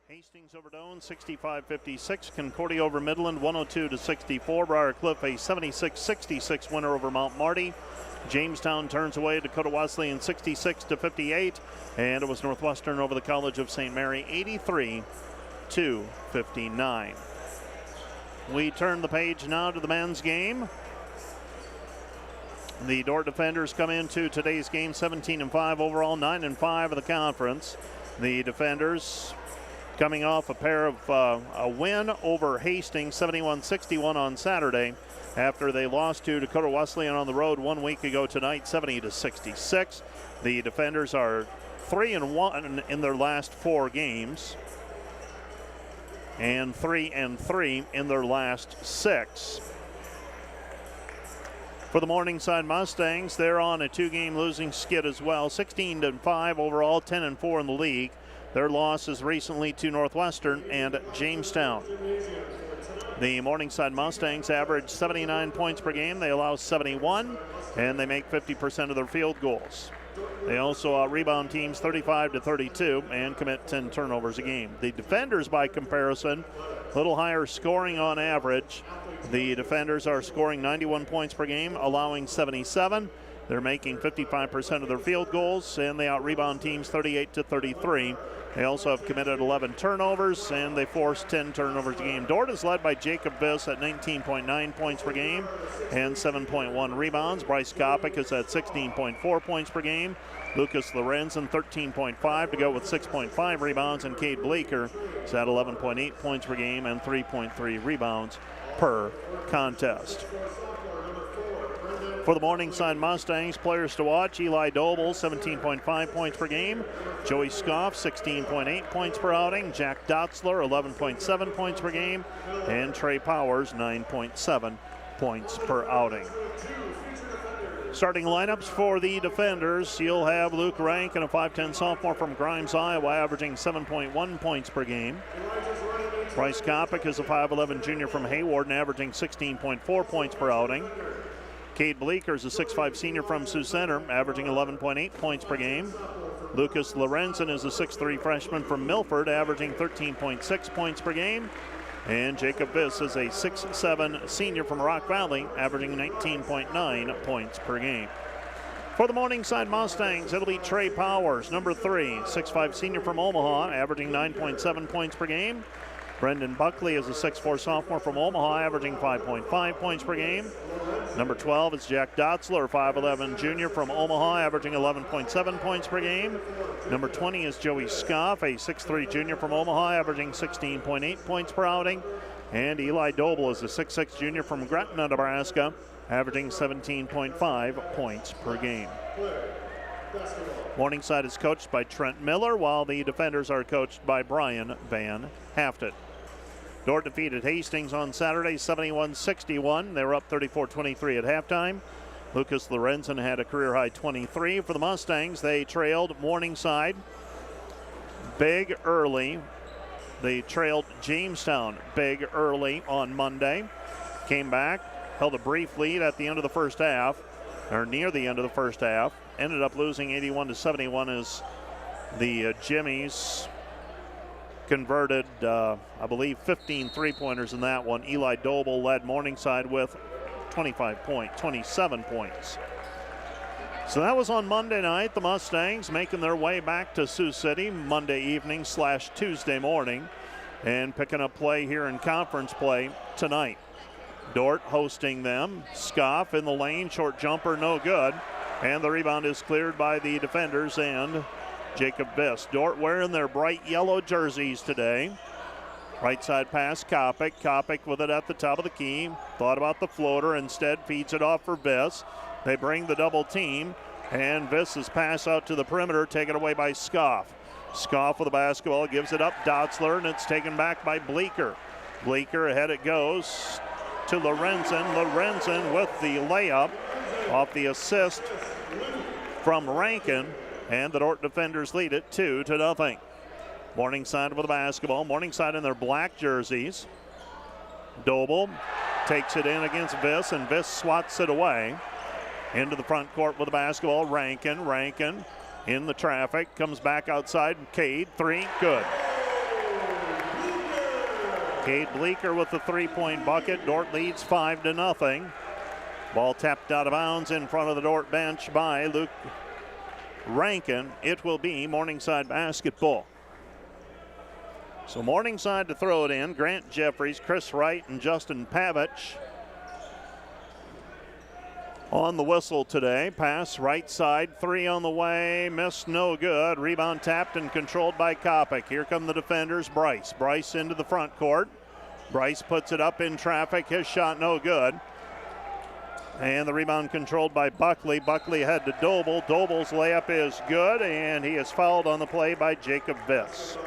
Hastings over Doane, 65-56. Concordia over Midland, 102-64. Briarcliff, a 76-66 winner over Mount Marty. Jamestown turns away Dakota Wesleyan, 66-58. And it was Northwestern over the College of St. Mary, 83-59. We turn the page now to the men's game. The Dordt defenders come into today's game 17-5 overall, 9-5 of the conference. The defenders coming off a win over Hastings, 71-61 on Saturday, after they lost to Dakota Wesleyan on the road 1 week ago tonight, 70-66. The defenders are 3-1 in their last 4 games, and 3-3 in their last 6. For the Morningside Mustangs, they're on a 2-game losing skid as well, 16-5 overall, 10-4 in the league. Their losses recently to Northwestern and Jamestown. The Morningside Mustangs average 79 points per game. They allow 71, and they make 50% of their field goals. They also rebound teams 35-32 and commit 10 turnovers a game. The defenders, by comparison, a little higher scoring on average. The defenders are scoring 91 points per game, allowing 77. They're making 55% of their field goals, and they out-rebound teams 38-33. They also have committed 11 turnovers, and they forced 10 turnovers a game. Dordt is led by Jacob Viss at 19.9 points per game and 7.1 rebounds. Bryce Kopic is at 16.4 points per game. Lucas Lorenzen, 13.5 to go with 6.5 rebounds, and Cade Bleeker is at 11.8 points per game and 3.3 rebounds per contest. For the Morningside Mustangs, players to watch: Eli Doble, 17.5 points per game. Joey Scoff, 16.8 points per outing. Jack Dotzler, 11.7 points per game. And Trey Powers, 9.7 points per outing. Starting lineups for the defenders: you'll have Luke Rankin, a 5'10 sophomore from Grimes, Iowa, averaging 7.1 points per game. Bryce Kopic is a 5'11 junior from Hayward and averaging 16.4 points per outing. Cade Bleeker is a 6'5 senior from Sioux Center, averaging 11.8 points per game. Lucas Lorenzen is a 6'3 freshman from Milford, averaging 13.6 points per game. And Jacob Viss is a 6'7 senior from Rock Valley, averaging 19.9 points per game. For the Morningside Mustangs, it'll be Trey Powers, number 3, 6'5 senior from Omaha, averaging 9.7 points per game. Brendan Buckley is a 6'4 sophomore from Omaha, averaging 5.5 points per game. Number 12 is Jack Dotzler, 5'11 junior from Omaha, averaging 11.7 points per game. Number 20 is Joey Scoff, a 6'3 junior from Omaha, averaging 16.8 points per outing. And Eli Doble is a 6'6 junior from Gretna, Nebraska, averaging 17.5 points per game. Morningside is coached by Trent Miller, while the defenders are coached by Brian Van Haften. Dordt defeated Hastings on Saturday, 71-61. They were up 34-23 at halftime. Lucas Lorenzen had a career-high 23. For the Mustangs, they trailed Morningside big early. They trailed Jamestown big early on Monday. Came back, held a brief lead at the end of the first half, or near the end of the first half. Ended up losing 81-71 as the Jimmies converted, I believe, 15 three-pointers in that one. Eli Doble led Morningside with 27 points. So that was on Monday night. The Mustangs making their way back to Sioux City Monday evening / Tuesday morning and picking up play here in conference play tonight. Dordt hosting them. Scoff in the lane, short jumper, no good. And the rebound is cleared by the defenders and Jacob Viss. Dordt wearing their bright yellow jerseys today. Right side pass, Kopic. Kopic with it at the top of the key. Thought about the floater, instead feeds it off for Viss. They bring the double team, and Viss's pass out to the perimeter, taken away by Scoff. Scoff with the basketball, gives it up, Dotzler, and it's taken back by Bleeker. Bleeker, ahead it goes to Lorenzen. Lorenzen with the layup off the assist from Rankin. And the Dordt defenders lead it 2-0. Morningside with the basketball. Morningside in their black jerseys. Doble takes it in against Viss, and Viss swats it away. Into the front court with the basketball. Rankin. Rankin in the traffic. Comes back outside. Cade. 3. Good. Cade Bleeker with the three-point bucket. Dordt leads 5-0. Ball tapped out of bounds in front of the Dordt bench by Luke Rankin. It will be Morningside basketball. So Morningside to throw it in. Grant Jeffries, Chris Wright, and Justin Pavich on the whistle today. Pass right side, three on the way, missed, no good. Rebound tapped and controlled by Kopic. Here come the defenders. Bryce into the front court. Bryce puts it up in traffic. His shot no good. And the rebound controlled by Buckley. Buckley head to Doble. Doble's layup is good, and he is fouled on the play by Jacob Viss.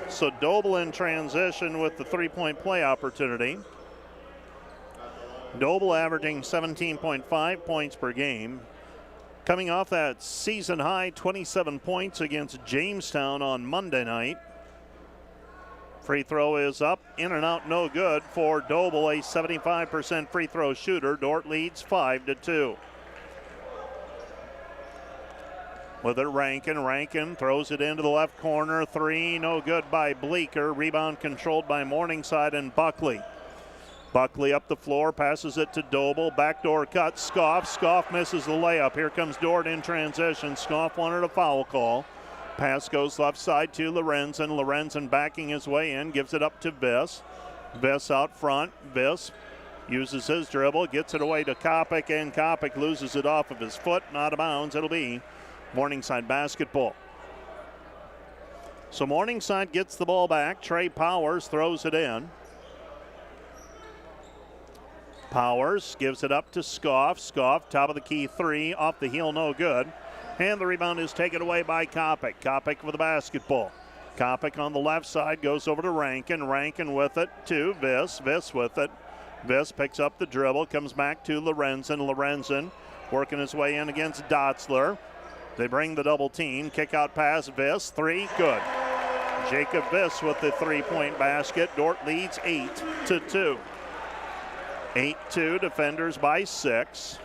So Doble in transition with the three-point play opportunity. Doble averaging 17.5 points per game. Coming off that season high 27 points against Jamestown on Monday night. Free throw is up, in and out, no good for Doble, a 75% free throw shooter. Dordt leads 5-2. With it, Rankin throws it into the left corner. Three, no good by Bleeker. Rebound controlled by Morningside and Buckley. Buckley up the floor, passes it to Doble. Backdoor cut, Scoff. Scoff misses the layup. Here comes Dordt in transition. Scoff wanted a foul call. Pass goes left side to Lorenzen. Lorenzen backing his way in, gives it up to Viss. Viss out front. Viss uses his dribble, gets it away to Kopic, and Kopic loses it off of his foot and out of bounds. It'll be Morningside basketball. So Morningside gets the ball back. Trey Powers throws it in. Powers gives it up to Scoff. Scoff, top of the key three, off the heel, no good. And the rebound is taken away by Kopic. Kopic with the basketball. Kopic on the left side goes over to Rankin. Rankin with it to Viss. Viss with it. Viss picks up the dribble, comes back to Lorenzen. Lorenzen working his way in against Dotzler. They bring the double team. Kick out pass, Viss. Three, good. Jacob Viss with the three-point basket. Dordt leads 8-2. 8-2, defenders by 6.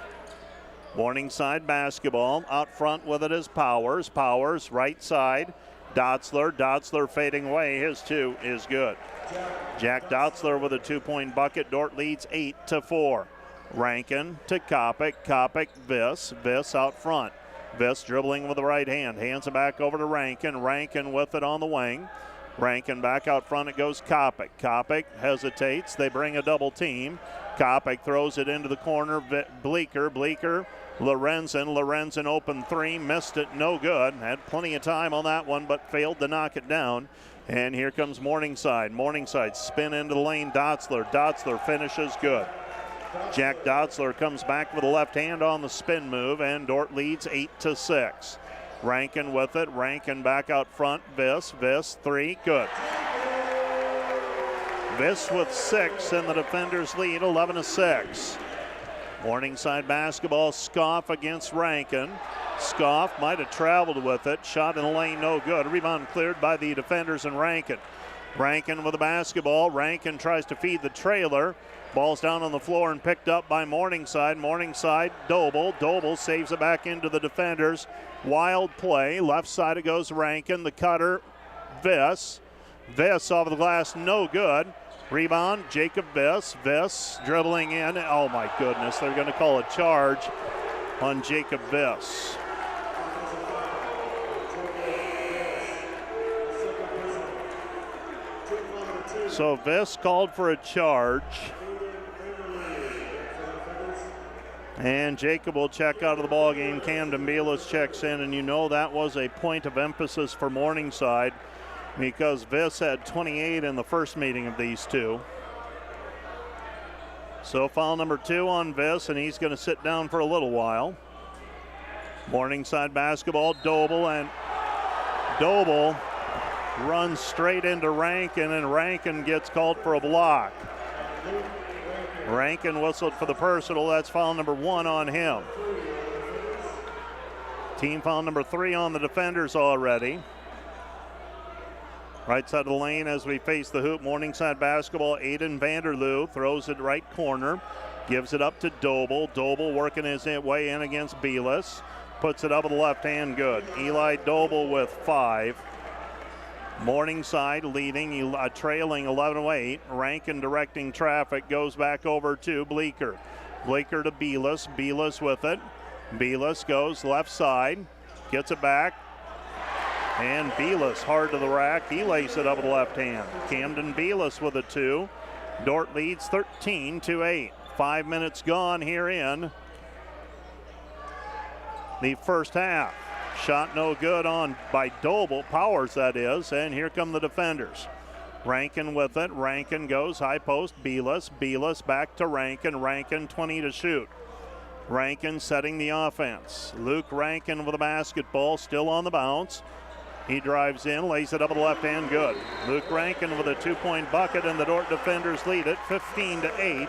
Morningside basketball. Out front with it is Powers. Powers, right side. Dotzler. Dotzler fading away. His two is good. Jack Dotzler with a two-point bucket. Dordt leads 8-4. Rankin to Kopic. Kopic, Viss. Viss out front. Viss dribbling with the right hand. Hands it back over to Rankin. Rankin with it on the wing. Rankin back out front. It goes Kopic. Kopic hesitates. They bring a double team. Kopic throws it into the corner. Bleeker. Lorenzen open three. Missed it. No good. Had plenty of time on that one, but failed to knock it down. And here comes Morningside. Morningside spin into the lane. Dotzler finishes good. Jack Dotzler comes back with a left hand on the spin move, and Dordt leads 8-6. Rankin with it. Rankin back out front. Viss. Three. Good. Viss with 6, and the defenders lead 11-6. Morningside basketball. Scoff against Rankin. Scoff might have traveled with it. Shot in the lane, no good. Rebound cleared by the defenders and Rankin. Rankin with the basketball. Rankin tries to feed the trailer. Ball's down on the floor and picked up by Morningside. Morningside, Doble. Doble saves it back into the defenders. Wild play. Left side it goes Rankin. The cutter, Viss. Viss off the glass, no good. Rebound, Jacob Viss. Viss dribbling in. Oh my goodness, they're going to call a charge on Jacob Viss. So Viss called for a charge. And Jacob will check out of the ball game. Camden Belis checks in, and you know that was a point of emphasis for Morningside because Viss had 28 in the first meeting of these two. So foul number 2 on Viss, and he's going to sit down for a little while. Morningside basketball, Doble, and Doble runs straight into Rankin, and Rankin gets called for a block. Rankin whistled for the personal. That's foul number 1 on him. Team foul number 3 on the defenders already. Right side of the lane as we face the hoop. Morningside basketball. Aiden Vanderloo throws it right corner. Gives it up to Doble. Doble working his way in against Belis. Puts it up with the left hand, good. Eli Doble with 5. Morningside leading, trailing 11-8. Rankin directing traffic, goes back over to Bleeker. Bleeker to Belis. Belis with it. Belis goes left side, gets it back. And Belis hard to the rack. He lays it up with the left hand. Camden Belis with a 2. Dordt leads 13-8. 5 minutes gone here in the first half. Shot no good on by Doble, Powers that is, and here come the defenders. Rankin with it. Rankin goes high post. Belis. Belis back to Rankin. Rankin 20 to shoot. Rankin setting the offense. Luke Rankin with a basketball, still on the bounce. He drives in, lays it up with the left hand, good. Luke Rankin with a 2-point bucket, and the Dordt defenders lead it 15-8.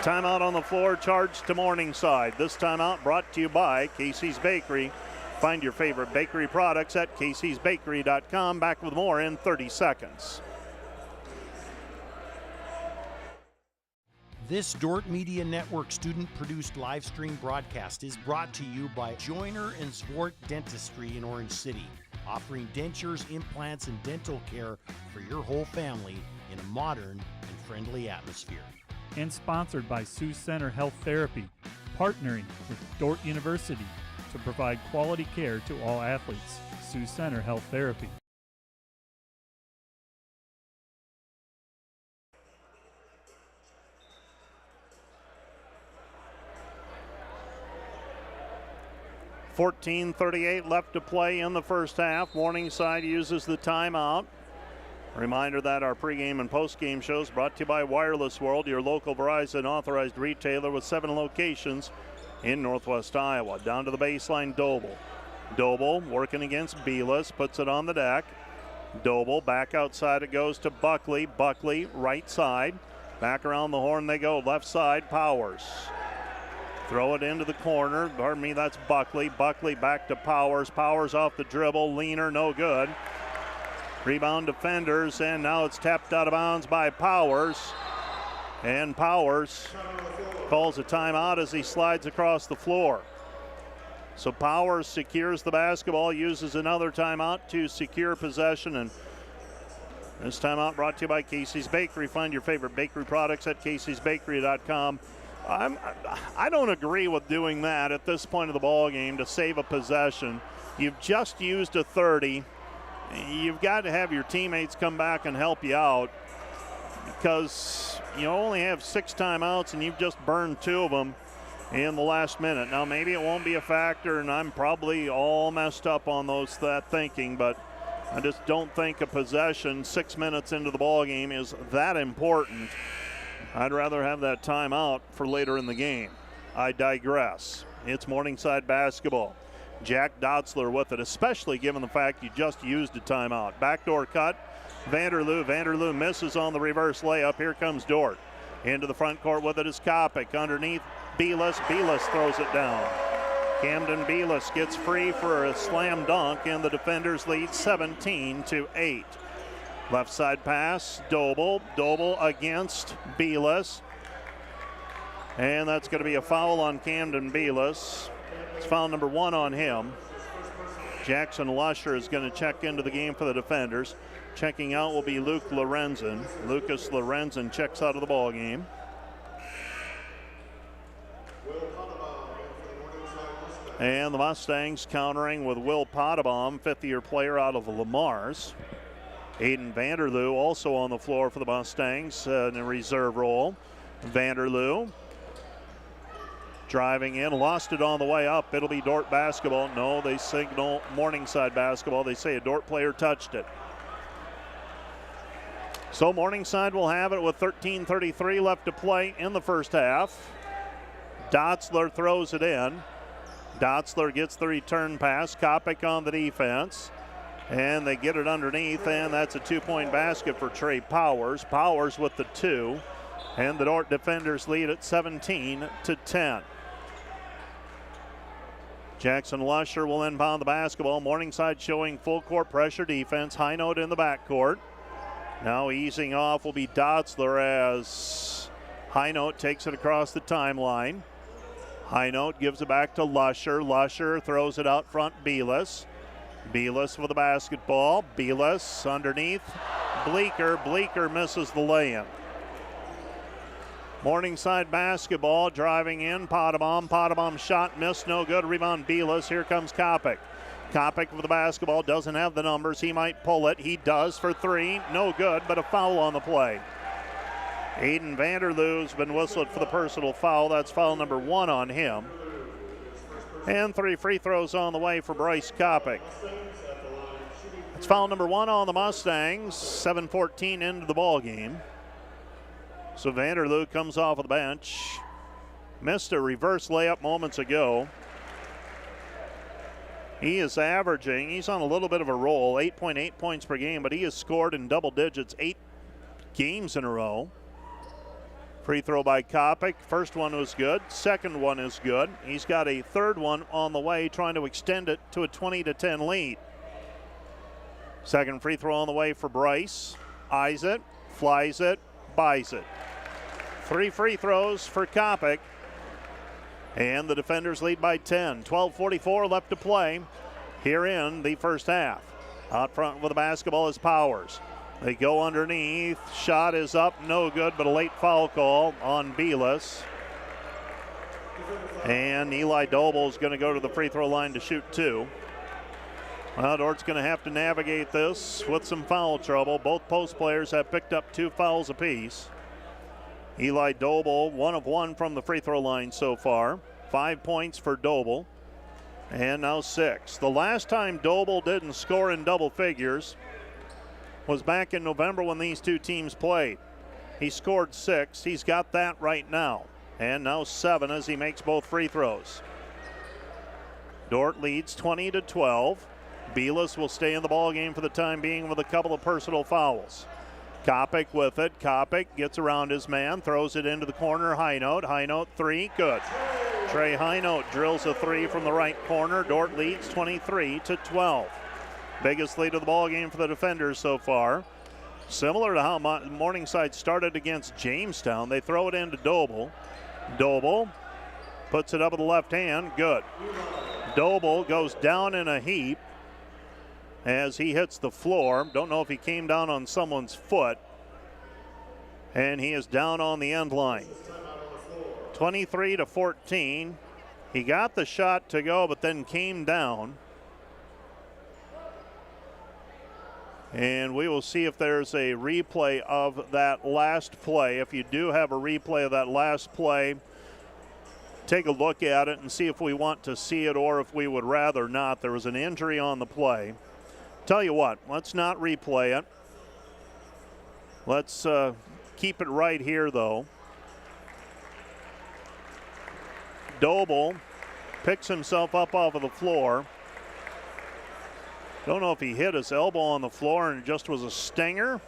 Timeout on the floor, charged to Morningside. This timeout brought to you by Casey's Bakery. Find your favorite bakery products at caseysbakery.com. Back with more in 30 seconds. This Dordt Media Network student-produced live stream broadcast is brought to you by Joyner and Zwart Dentistry in Orange City, offering dentures, implants, and dental care for your whole family in a modern and friendly atmosphere. And sponsored by Sioux Center Health Therapy, partnering with Dordt University to provide quality care to all athletes. Sioux Center Health Therapy. .38 left to play in the first half. Morningside uses the timeout. Reminder that our pregame and postgame shows brought to you by Wireless World, your local Verizon authorized retailer with 7 locations in Northwest Iowa. Down to the baseline, Doble. Doble working against Belis, puts it on the deck. Doble back outside, it goes to Buckley. Buckley right side. Back around the horn they go, left side, Powers. Throw it into the corner. Pardon me, that's Buckley. Buckley back to Powers. Powers off the dribble. Leaner, no good. Rebound defenders, and now it's tapped out of bounds by Powers. And Powers calls a timeout as he slides across the floor. So Powers secures the basketball, uses another timeout to secure possession. And this timeout brought to you by Casey's Bakery. Find your favorite bakery products at caseysbakery.com. I don't agree with doing that at this point of the ball game to save a possession. You've just used a 30. You've got to have your teammates come back and help you out because you only have 6 timeouts and you've just burned 2 of them in the last minute. Now maybe it won't be a factor, and I'm probably all messed up on that thinking, but I just don't think a possession 6 minutes into the ball game is that important. I'd rather have that timeout for later in the game. I digress. It's Morningside basketball. Jack Dotzler with it, especially given the fact you just used a timeout. Backdoor cut. Vanderloo. Vanderloo misses on the reverse layup. Here comes Dordt. Into the front court with it is Kopic. Underneath Belis. Belis throws it down. Camden Belis gets free for a slam dunk, and the defenders lead 17-8. Left side pass, Doble. Doble against Belis. And that's going to be a foul on Camden Belis. It's foul number 1 on him. Jackson Lusher is going to check into the game for the defenders. Checking out will be Luke Lorenzen. Lucas Lorenzen checks out of the ball game. And the Mustangs countering with Will Potabom, 5th-year player out of the Lamars. Aiden Vanderloo also on the floor for the Mustangs in a reserve role. Vanderloo driving in, lost it on the way up. It'll be Dordt basketball. No, they signal Morningside basketball. They say a Dordt player touched it. So Morningside will have it with 13:33 left to play in the first half. Dotzler throws it in. Dotzler gets the return pass. Kopic on the defense. And they get it underneath, and that's a 2-point basket for Trey Powers. Powers with the 2. And the Dordt defenders lead at 17-10. Jackson Lusher will inbound the basketball. Morningside showing full court pressure defense. High note in the backcourt. Now easing off will be Dotzler as High note takes it across the timeline. High note gives it back to Lusher. Lusher throws it out front, Belis. Belis with the basketball. Belis underneath. Bleeker. Bleeker misses the lay-in. Morningside basketball driving in. Potabom. Potabom shot missed. No good. Rebound Belis. Here comes Kopic. Kopic with the basketball. Doesn't have the numbers. He might pull it. He does for three. No good, but a foul on the play. Aiden Vanderloo's been whistled for the personal foul. That's foul number 1 on him. And 3 free throws on the way for Bryce Kopic. It's foul number 1 on the Mustangs. 7:14 into the ball game. So Vanderloo comes off of the bench. Missed a reverse layup moments ago. He is averaging, he's on a little bit of a roll, 8.8 points per game, but he has scored in double digits 8 games in a row. Free throw by Kopic. First one was good. Second one is good. He's got a third one on the way, trying to extend it to a 20-10 lead. Second free throw on the way for Bryce. Eyes it, flies it, buys it. 3 free throws for Kopic. And the defenders lead by 10. 12:44 left to play here in the first half. Out front with the basketball is Powers. They go underneath. Shot is up, no good, but a late foul call on Belis. And Eli Doble is going to go to the free throw line to shoot 2. Well, Dordt's going to have to navigate this with some foul trouble. Both post players have picked up 2 fouls apiece. Eli Doble, 1 of 1 from the free throw line so far. 5 points for Doble. And now 6. The last time Doble didn't score in double figures was back in November when these two teams played. He scored 6. He's got that right now. And now 7 as he makes both free throws. Dordt leads 20-12. Belis will stay in the ball game for the time being with a couple of personal fouls. Kopic with it. Kopic gets around his man, throws it into the corner. High note 3, good. Trey High note drills a 3 from the right corner. Dordt leads 23-12. Biggest lead of the ball game for the defenders so far. Similar to how Morningside started against Jamestown, they throw it into Doble. Doble puts it up with the left hand, good. Doble goes down in a heap as he hits the floor. Don't know if he came down on someone's foot. And he is down on the end line. 23-14. He got the shot to go, but then came down. And we will see if there's a replay of that last play. If you do have a replay of that last play, take a look at it and see if we want to see it or if we would rather not. There was an injury on the play. Tell you what, let's not replay it. Let's keep it right here, though. Doble picks himself up off of the floor. Don't know if he hit his elbow on the floor and it just was a stinger,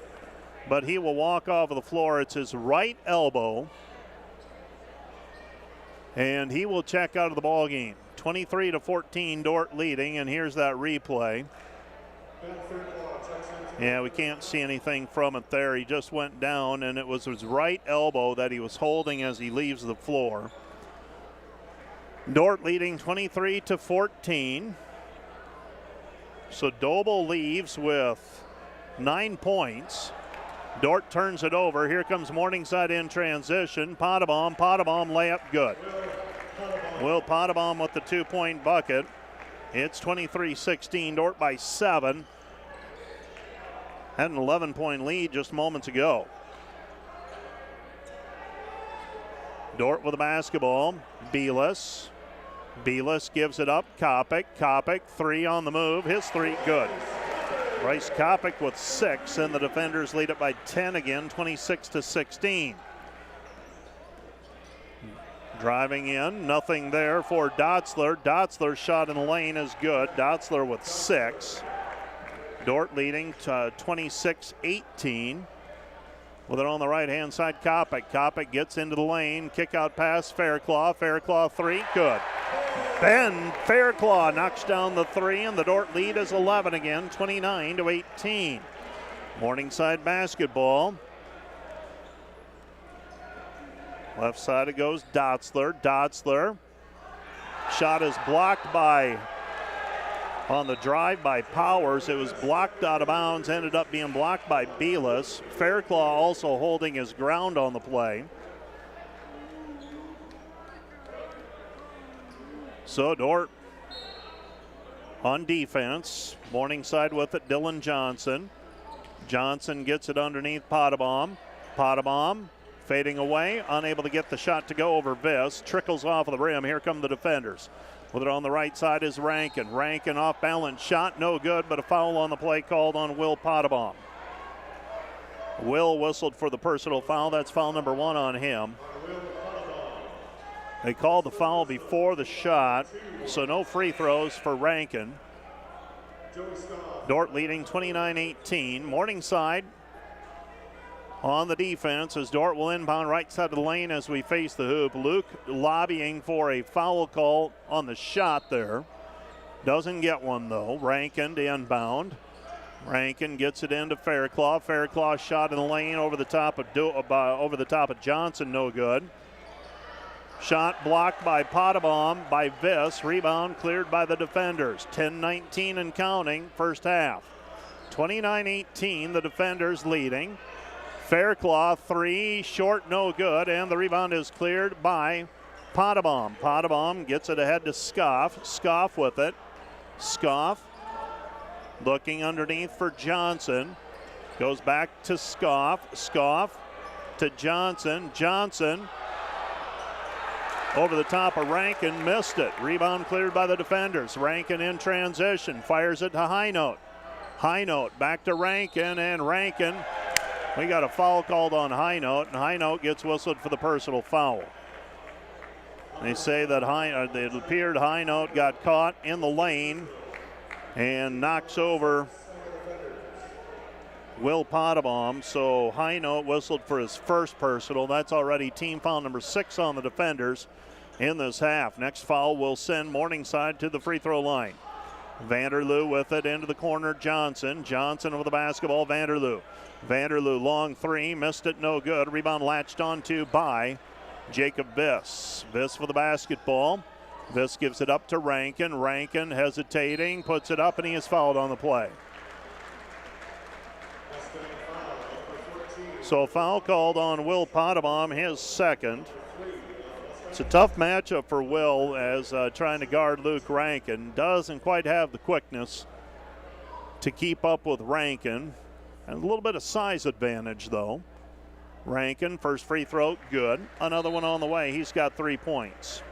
but he will walk off of the floor. It's his right elbow, and he will check out of the ball game. 23-14, Dordt leading, and here's that replay. Yeah, we can't see anything from it there. He just went down, and it was his right elbow that he was holding as he leaves the floor. Dordt leading 23-14. So Doble leaves with 9 points. Dordt turns it over. Here comes Morningside in transition. Potabom layup good. Will Potabom with the 2-point bucket. It's 23-16, Dordt by 7. Had an 11-point lead just moments ago. Dordt with the basketball. Belis gives it up. Kopic, 3 on the move. His 3, good. Bryce Kopic with 6, and the defenders lead it by 10 again, 26-16. Driving in, nothing there for Dotzler. Dotzler's shot in the lane is good. Dotzler with 6. Dordt leading to 26-18. With it on the right-hand side, Kopic. Kopic gets into the lane. Kick out pass, Fairclough. Fairclough 3, good. Ben Fairclough knocks down the 3, and the Dordt lead is 11 again, 29-18. Morningside basketball. Left side it goes, Dotzler. Shot is blocked by on the drive by Powers. It was blocked out of bounds, ended up being blocked by Belis. Fairclaw also holding his ground on the play. So Dordt on defense. Morningside with it, Dylan Johnson. Johnson gets it underneath Potabom. Potabom fading away, unable to get the shot to go over Viss. Trickles off of the rim. Here come the defenders. With it on the right side is Rankin. Rankin off balance shot, no good, but a foul on the play called on Will Potabom. Will whistled for the personal foul. That's foul number 1 on him. They called the foul before the shot, so no free throws for Rankin. Dordt leading 29-18. Morningside on the defense as Dordt will inbound right side of the lane as we face the hoop. Luke lobbying for a foul call on the shot there. Doesn't get one though. Rankin to inbound. Rankin gets it into Fairclaw. Fairclaw shot in the lane over the top of Johnson, no good. Shot blocked by Potabom by Viss. Rebound cleared by the defenders. 10-19 and counting, first half. 29-18, the defenders leading. Fairclaw, 3, short, no good, and the rebound is cleared by Potabom. Potabom gets it ahead to Scoff. Scoff with it. Scoff looking underneath for Johnson. Goes back to Scoff. Scoff to Johnson. Johnson over the top of Rankin, missed it. Rebound cleared by the defenders. Rankin in transition, fires it to Highnote. Highnote back to Rankin, and Rankin, we got a foul called on Highnote, and Highnote gets whistled for the personal foul. They say that it appeared Highnote got caught in the lane and knocks over Will Potabom, so Highnote whistled for his first personal. That's already team foul number 6 on the defenders in this half. Next foul will send Morningside to the free throw line. Vanderloo with it into the corner. Johnson. Johnson over the basketball. Vanderloo. Vanderloo long 3. Missed it. No good. Rebound latched onto by Jacob Viss. Viss for the basketball. Viss gives it up to Rankin. Rankin hesitating. Puts it up, and he is fouled on the play. So a foul called on Will Potabom, his second. It's a tough matchup for Will as trying to guard Luke Rankin. Doesn't quite have the quickness to keep up with Rankin. And a little bit of size advantage, though. Rankin, first free throw, good. Another one on the way. He's got 3 points.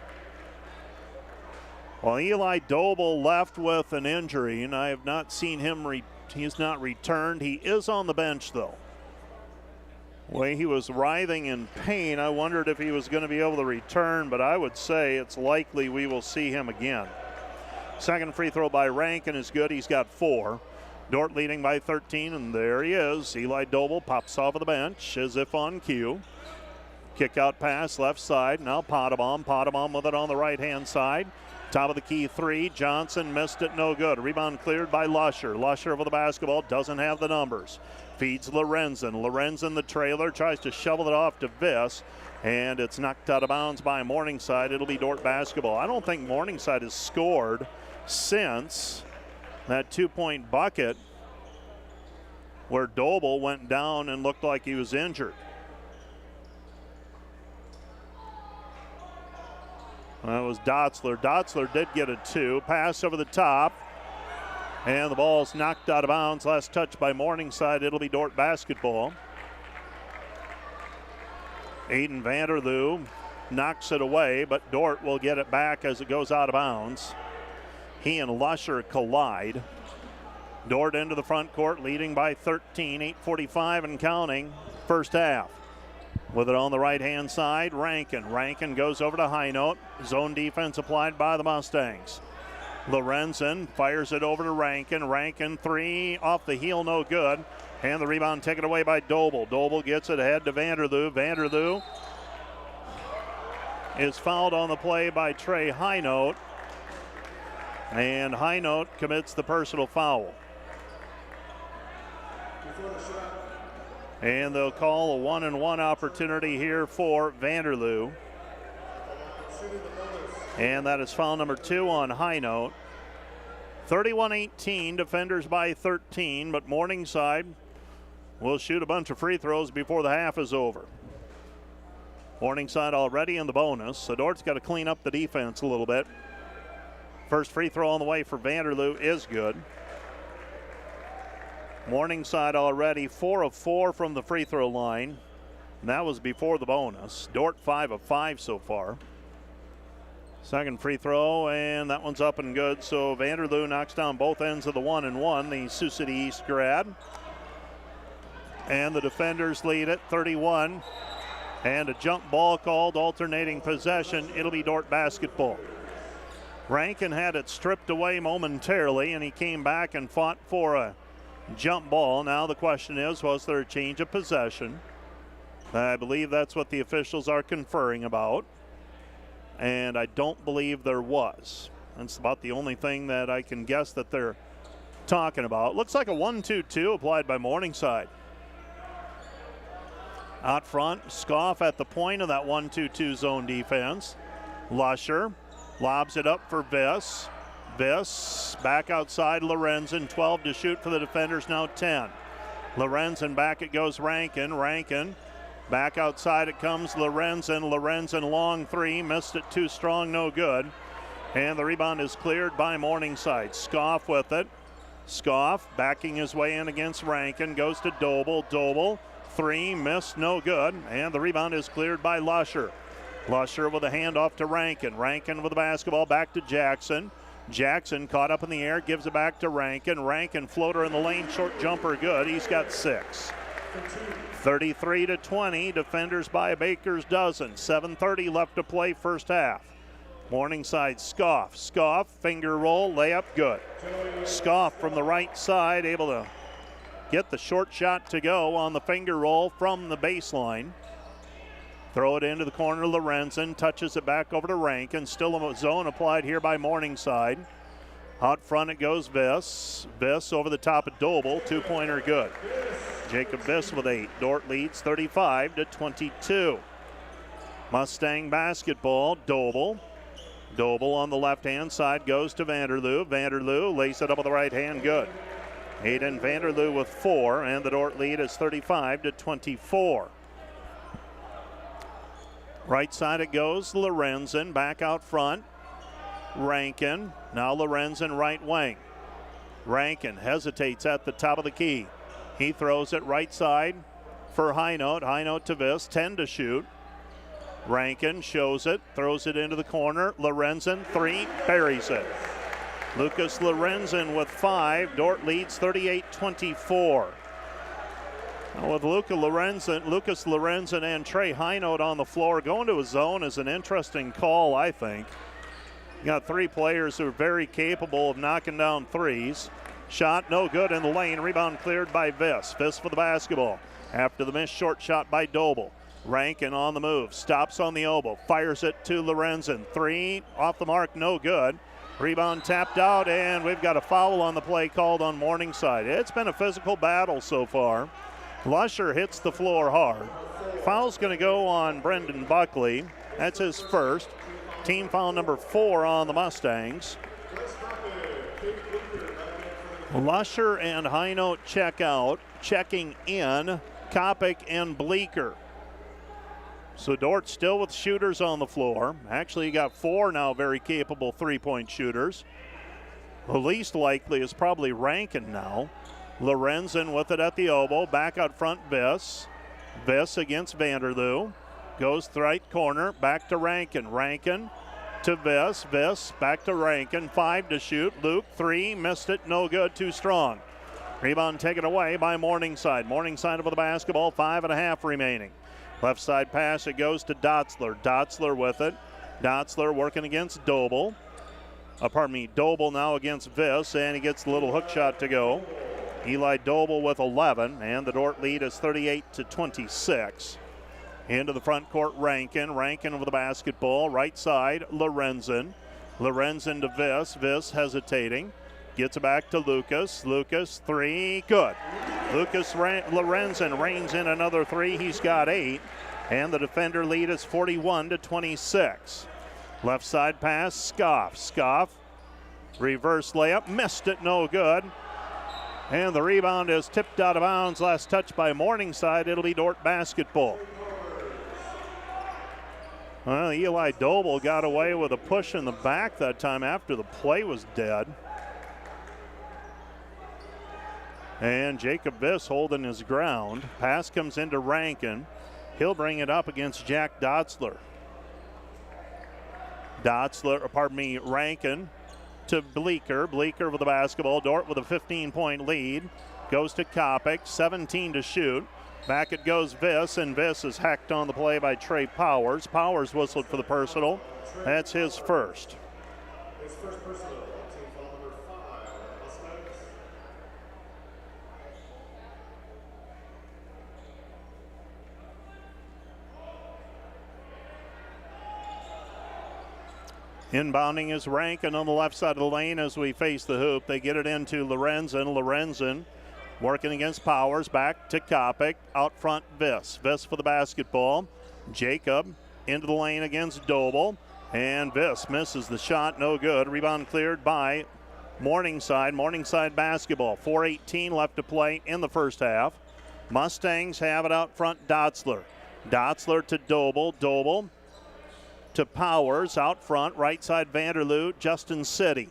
Well, Eli Doble left with an injury, and I have not seen him. He's not returned. He is on the bench, though. Way he was writhing in pain, I wondered if he was going to be able to return, but I would say it's likely we will see him again. Second free throw by Rankin is good. He's got 4. Dordt leading by 13, and there he is. Eli Doble pops off of the bench as if on cue. Kick out pass left side. Now Potabom. Potabom with it on the right-hand side. Top of the key 3. Johnson missed it, no good. Rebound cleared by Lusher. Lusher over the basketball, doesn't have the numbers. Feeds Lorenzen. Lorenzen, the trailer, tries to shovel it off to Viss, and it's knocked out of bounds by Morningside. It'll be Dordt basketball. I don't think Morningside has scored since that 2-point bucket where Doble went down and looked like he was injured. That was Dotzler. Dotzler did get a 2. Pass over the top. And the ball's knocked out of bounds. Last touch by Morningside. It'll be Dordt basketball. Aiden Vanderloo knocks it away, but Dordt will get it back as it goes out of bounds. He and Lusher collide. Dordt into the front court, leading by 13. 8:45 and counting. First half. With it on the right-hand side, Rankin. Rankin goes over to Highnote. Zone defense applied by the Mustangs. Lorenzen fires it over to Rankin. Rankin 3 off the heel, no good. And the rebound taken away by Doble. Doble gets it ahead to Vanderloo. Vanderloo is fouled on the play by Trey Highnote. And Highnote commits the personal foul. And they'll call a 1-and-1 opportunity here for Vanderloo. And that is foul number 2 on Highnote. 31-18, defenders by 13, but Morningside will shoot a bunch of free throws before the half is over. Morningside already in the bonus, so Dordt's got to clean up the defense a little bit. First free throw on the way for Vanderloo is good. Morningside already 4 of 4 from the free throw line. And that was before the bonus. Dordt 5 of 5 so far. Second free throw, and that one's up and good. So Vanderloo knocks down both ends of the 1-and-1, the Sioux City East grad. And the defenders lead it 31. And a jump ball called, alternating possession. It'll be Dordt basketball. Rankin had it stripped away momentarily, and he came back and fought for a jump ball. Now the question is, was there a change of possession? I believe that's what the officials are conferring about. And I don't believe there was. That's about the only thing that I can guess that they're talking about. Looks like a 1-2-2 applied by Morningside. Out front, Scoff at the point of that 1-2-2 zone defense. Lusher lobs it up for Viss. Viss back outside Lorenzen, 12 to shoot for the defenders, now 10. Lorenzen back it goes Rankin. Rankin back outside it comes Lorenzen. Lorenzen long three, missed it too strong, no good. And the rebound is cleared by Morningside. Scoff with it. Scoff backing his way in against Rankin, goes to Doble. Doble, three, missed, no good. And the rebound is cleared by Lusher. Lusher with a handoff to Rankin. Rankin with the basketball back to Jackson. Jackson caught up in the air, gives it back to Rankin. Rankin floater in the lane, short jumper good. He's got 6. 33-20, defenders by a baker's dozen. 7:30 left to play first half. Morningside Scoff. Scoff, finger roll, layup good. Scoff from the right side, able to get the short shot to go on the finger roll from the baseline. Throw it into the corner. Lorenzen touches it back over to Rankin. Still a zone applied here by Morningside. Out front it goes Viss. Viss over the top of Doble. Two-pointer good. Jacob Viss with 8. Dordt leads 35-22. Mustang basketball. Doble. Doble on the left-hand side goes to Vanderloo. Vanderloo lays it up with the right hand. Good. Aiden Vanderloo with 4, and the Dordt lead is 35-24. Right side it goes, Lorenzen back out front. Rankin, now Lorenzen right wing. Rankin hesitates at the top of the key. He throws it right side for Highnote. Highnote to Viss, 10 to shoot. Rankin shows it, throws it into the corner. Lorenzen, 3, buries it. Lucas Lorenzen with 5. Dordt leads 38-24. With Lucas Lorenzen and Trey Highnote on the floor, going to a zone is an interesting call, I think. You got 3 players who are very capable of knocking down threes. Shot no good in the lane. Rebound cleared by Viss. Viss for the basketball. After the missed short shot by Doble. Rankin on the move. Stops on the elbow. Fires it to Lorenzen. 3 off the mark, no good. Rebound tapped out, and we've got a foul on the play called on Morningside. It's been a physical battle so far. Lusher hits the floor hard. Foul's going to go on Brendan Buckley. That's his first. Team foul number 4 on the Mustangs. Lusher and Highnote check out. Checking in, Kopic and Bleeker. So Dordt still with shooters on the floor. Actually, you got 4 now very capable three-point shooters. The least likely is probably Rankin now. Lorenzen with it at the elbow. Back out front, Viss. Viss against Vanderloo. Goes right corner, back to Rankin. Rankin to Viss. Viss back to Rankin. 5 to shoot. Luke, 3, missed it, no good, too strong. Rebound taken away by Morningside. Morningside with the basketball, 5.5 remaining. Left side pass, it goes to Dotzler. Dotzler with it. Dotzler working against Doble. Doble now against Viss, and he gets the little hook shot to go. Eli Doble with 11, and the Dordt lead is 38-26. Into the front court, Rankin. Rankin with the basketball. Right side, Lorenzen. Lorenzen to Viss. Viss hesitating. Gets it back to Lucas. Lucas, 3, good. Lorenzen reins in another 3. He's got 8. And the defender lead is 41-26. Left side pass, Scoff. Scoff Reverse layup, missed it, no good. And the rebound is tipped out of bounds. Last touch by Morningside. It'll be Dordt basketball. Well, Eli Doble got away with a push in the back that time after the play was dead. And Jacob Viss holding his ground. Pass comes into Rankin. He'll bring it up against Jack Dotzler. Rankin to Bleeker. Bleeker with the basketball. Dordt with a 15-point lead. Goes to Kopic, 17 to shoot. Back it goes Viss, and Viss is hacked on the play by Trey Powers. Powers whistled for the personal. That's his first. His first personal, team foul number 5, Mustangs. Inbounding is Rankin on the left side of the lane as we face the hoop. They get it into Lorenzen. Lorenzen working against Powers. Back to Kopic. Out front, Viss. Viss for the basketball. Jacob into the lane against Doble. And Viss misses the shot. No good. Rebound cleared by Morningside. Morningside basketball. 4:18 left to play in the first half. Mustangs have it out front. Dotzler. Dotzler to Doble. Doble to Powers out front. Right side Vanderloo. Justin City.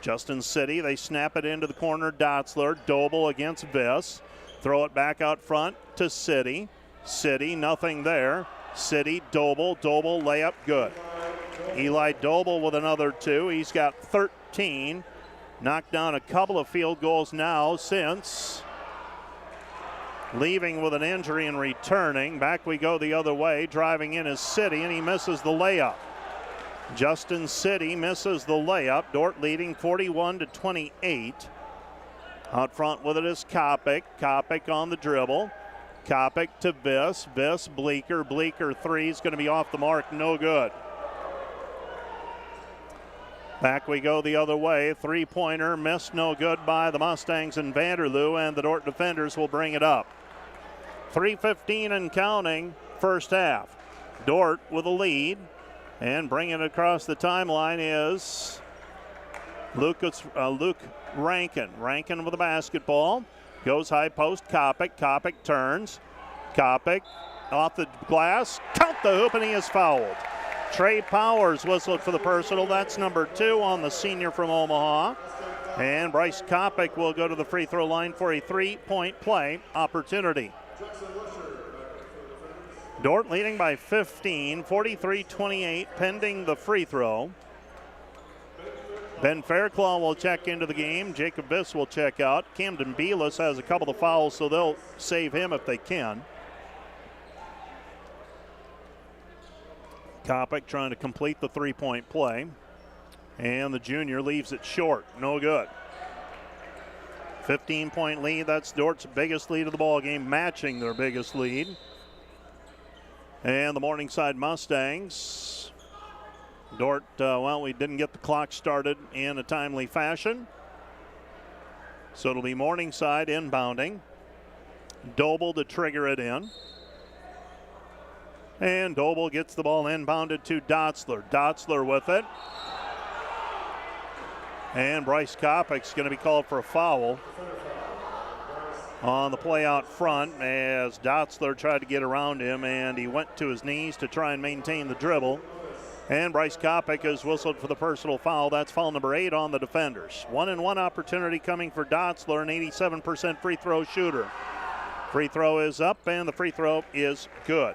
Justin City, they snap it into the corner. Dotzler. Doble against Viss. Throw it back out front to City. City, nothing there. City, Doble. Doble, layup, good. Eli Doble with another 2. He's got 13. Knocked down a couple of field goals now since leaving with an injury and returning. Back we go the other way. Driving in is City, and he misses the layup. Justin City misses the layup. Dordt leading 41-28. Out front with it is Kopic. Kopic on the dribble. Kopic to Viss. Viss, Bleeker. Bleeker 3 is going to be off the mark. No good. Back we go the other way. Three-pointer missed, no good by the Mustangs and Vanderloo, and the Dordt defenders will bring it up. 3:15 and counting, first half. Dordt with a lead, and bringing it across the timeline is Luke Rankin. Rankin with the basketball. Goes high post, Kopic. Kopic turns. Kopic off the glass. Count the hoop, and he is fouled. Trey Powers whistled for the personal. That's number 2 on the senior from Omaha. And Bryce Kopic will go to the free throw line for a 3-point play opportunity. Dordt leading by 15, 43-28, pending the free throw. Ben Fairclough will check into the game. Jacob Viss will check out. Camden Beelis has a couple of fouls, so they'll save him if they can. Kopic trying to complete the 3-point play. And the junior leaves it short. No good. 15-point lead. That's Dordt's biggest lead of the ball game, matching their biggest lead. And the Morningside Mustangs. Dordt, we didn't get the clock started in a timely fashion. So it'll be Morningside inbounding. Doble to trigger it in. And Doble gets the ball inbounded to Dotzler. Dotzler with it. And Bryce Kopic's going to be called for a foul on the play out front as Dotzler tried to get around him, and he went to his knees to try and maintain the dribble. And Bryce Kopic has whistled for the personal foul. That's foul number 8 on the defenders. 1-and-1 opportunity coming for Dotzler, an 87% free throw shooter. Free throw is up, and the free throw is good.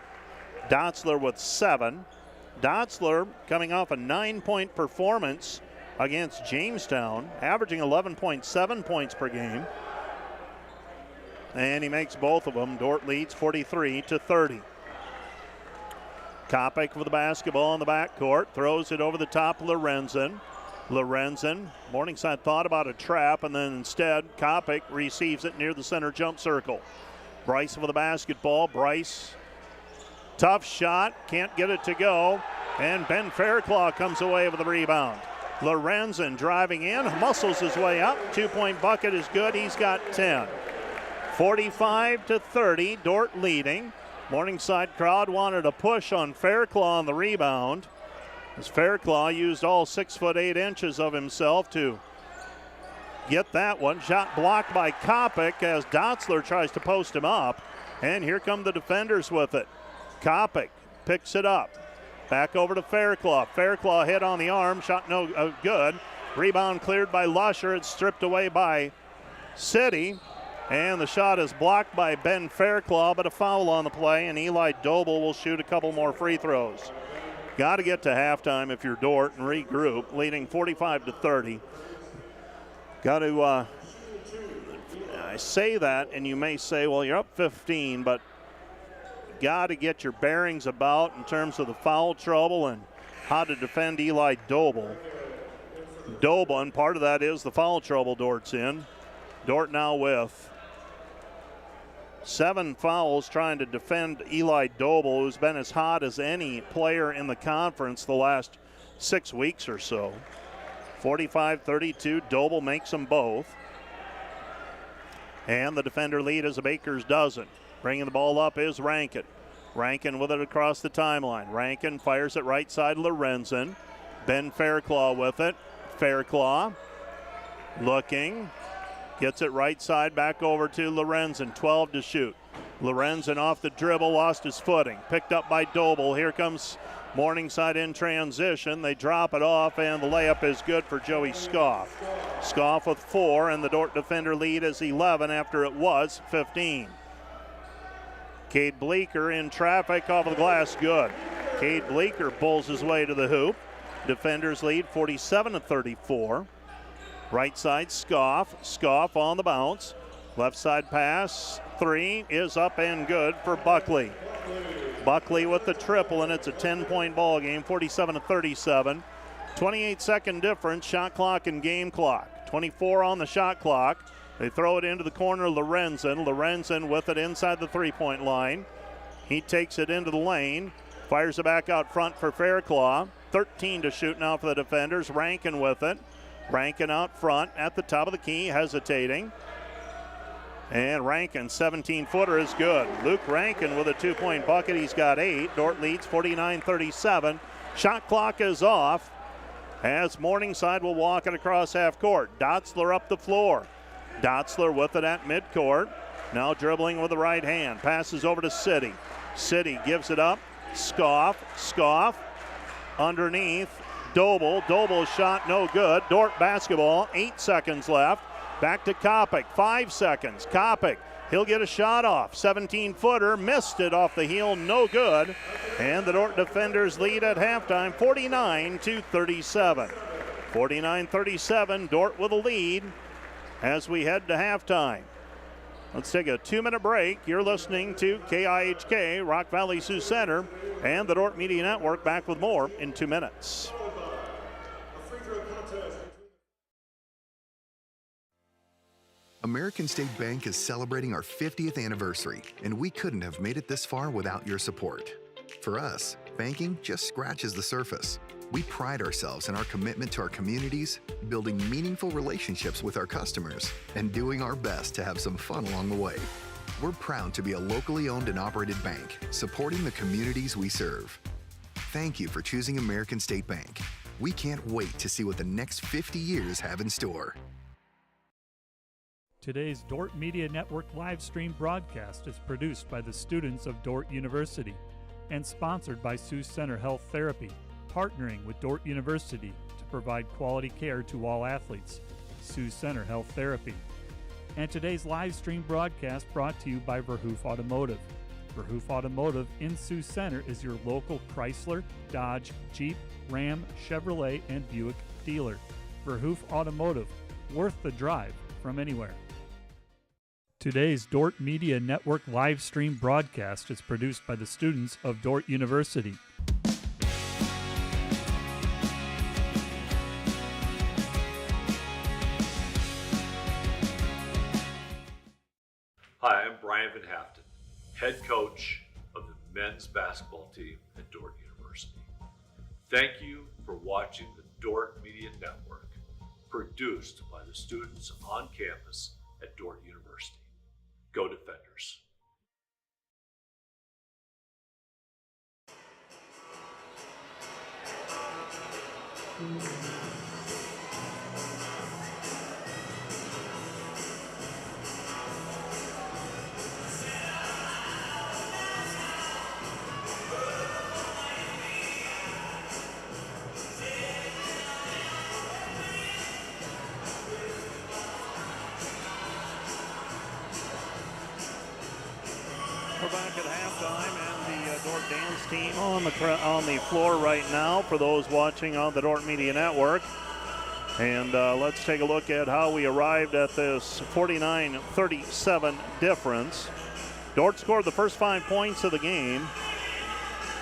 Dotzler with 7. Dotzler coming off a 9-point performance against Jamestown, averaging 11.7 points per game. And he makes both of them. Dordt leads 43-30. Kopic with the basketball in the backcourt, throws it over the top of Lorenzen. Lorenzen, Morningside thought about a trap, and then instead Kopic receives it near the center jump circle. Bryce with the basketball. Bryce, tough shot, can't get it to go, and Ben Fairclough comes away with the rebound. Lorenzen driving in, muscles his way up. 2-point bucket is good. He's got 10. 45-30, Dordt leading. Morningside crowd wanted a push on Fairclough on the rebound, as Fairclough used all 6'8" of himself to get that one. Shot blocked by Kopic as Dotzler tries to post him up. And here come the defenders with it. Kopic picks it up. Back over to Fairclough. Fairclough hit on the arm. Shot no good. Rebound cleared by Lusher. It's stripped away by City. And the shot is blocked by Ben Fairclough, but a foul on the play, and Eli Doble will shoot a couple more free throws. Got to get to halftime if you're Dordt and regroup, leading 45-30. Got to, I say that, and you may say, well, you're up 15, but got to get your bearings about in terms of the foul trouble and how to defend Eli Doble. And part of that is the foul trouble Dordt's in. Dordt now with 7 fouls trying to defend Eli Doble, who's been as hot as any player in the conference the last 6 weeks or so. 45-32, Doble makes them both. And the defender lead is a Baker's dozen. Bringing the ball up is Rankin. Rankin with it across the timeline. Rankin fires it right side, Lorenzen. Ben Fairclough with it. Fairclough looking. Gets it right side back over to Lorenzen. 12 to shoot. Lorenzen off the dribble, lost his footing. Picked up by Doble. Here comes Morningside in transition. They drop it off, and the layup is good for Joey Scoff. Scoff with 4, and the Dordt defender lead is 11 after it was 15. Cade Bleeker in traffic off of the glass, good. Cade Bleeker pulls his way to the hoop. Defenders lead 47-34. Right side, Scoff. Scoff on the bounce. Left side pass, 3 is up and good for Buckley. Buckley with the triple, and it's a 10-point ball game, 47-37. 28-second difference, shot clock and game clock. 24 on the shot clock. They throw it into the corner, Lorenzen. Lorenzen with it inside the three-point line. He takes it into the lane, fires it back out front for Fairclough. 13 to shoot now for the defenders. Rankin with it. Rankin out front at the top of the key, hesitating. And Rankin, 17-footer is good. Luke Rankin with a 2-point bucket. He's got 8. Dordt leads 49-37. Shot clock is off as Morningside will walk it across half court. Dotzler up the floor. Dotzler with it at midcourt. Now dribbling with the right hand. Passes over to City. City gives it up. Scoff. Underneath. Doble's shot no good. Dordt basketball, 8 seconds left. Back to Kopic, 5 seconds. Kopic, he'll get a shot off. 17-footer, missed it off the heel, no good. And the Dordt defenders lead at halftime, 49-37. 49-37, Dordt with a lead as we head to halftime. Let's take a 2-minute break. You're listening to KIHK, Rock Valley Sioux Center, and the Dordt Media Network. Back with more in 2 minutes. American State Bank is celebrating our 50th anniversary, and we couldn't have made it this far without your support. For us, banking just scratches the surface. We pride ourselves in our commitment to our communities, building meaningful relationships with our customers, and doing our best to have some fun along the way. We're proud to be a locally owned and operated bank, supporting the communities we serve. Thank you for choosing American State Bank. We can't wait to see what the next 50 years have in store. Today's Dordt Media Network live stream broadcast is produced by the students of Dordt University and sponsored by Sioux Center Health Therapy, partnering with Dordt University to provide quality care to all athletes. Sioux Center Health Therapy. And today's live stream broadcast brought to you by Verhoof Automotive. Verhoof Automotive in Sioux Center is your local Chrysler, Dodge, Jeep, Ram, Chevrolet, and Buick dealer. Verhoof Automotive, worth the drive from anywhere. Today's Dordt Media Network live stream broadcast is produced by the students of Dordt University. Hi, I'm Brian Van Haften, head coach of the men's basketball team at Dordt University. Thank you for watching the Dordt Media Network, produced by the students on campus at Dordt University. Go Defenders. We're back at halftime, and the Dordt dance team on the floor right now for those watching on the Dordt Media Network. And let's take a look at how we arrived at this 49-37 difference. Dordt scored the first 5 points of the game.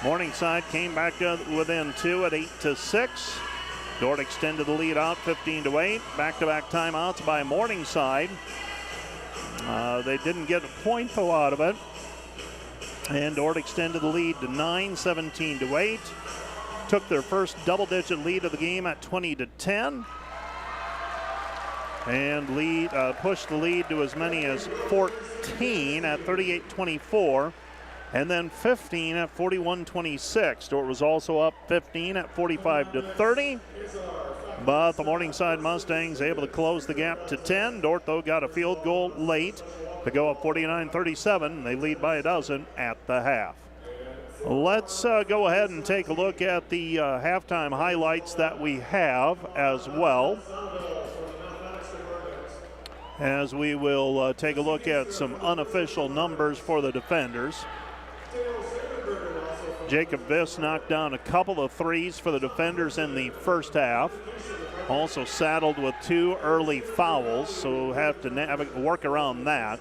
Morningside came back within 2 at 8-6. Dordt extended the lead out 15-8. Back-to-back timeouts by Morningside. They didn't get a point though out of it. And Dordt extended the lead to 9, 17-8. Took their first double-digit lead of the game at 20-10. And pushed the lead to as many as 14 at 38-24. And then 15 at 41-26. Dordt was also up 15 at 45-30. But the Morningside Mustangs able to close the gap to 10. Dordt, though, got a field goal late to go up 49-37. They lead by a dozen at the half. Let's go ahead and take a look at the halftime highlights that we have as well. As we will take a look at some unofficial numbers for the defenders. Jacob Viss knocked down a couple of threes for the defenders in the first half. Also saddled with 2 early fouls, so have to work around that.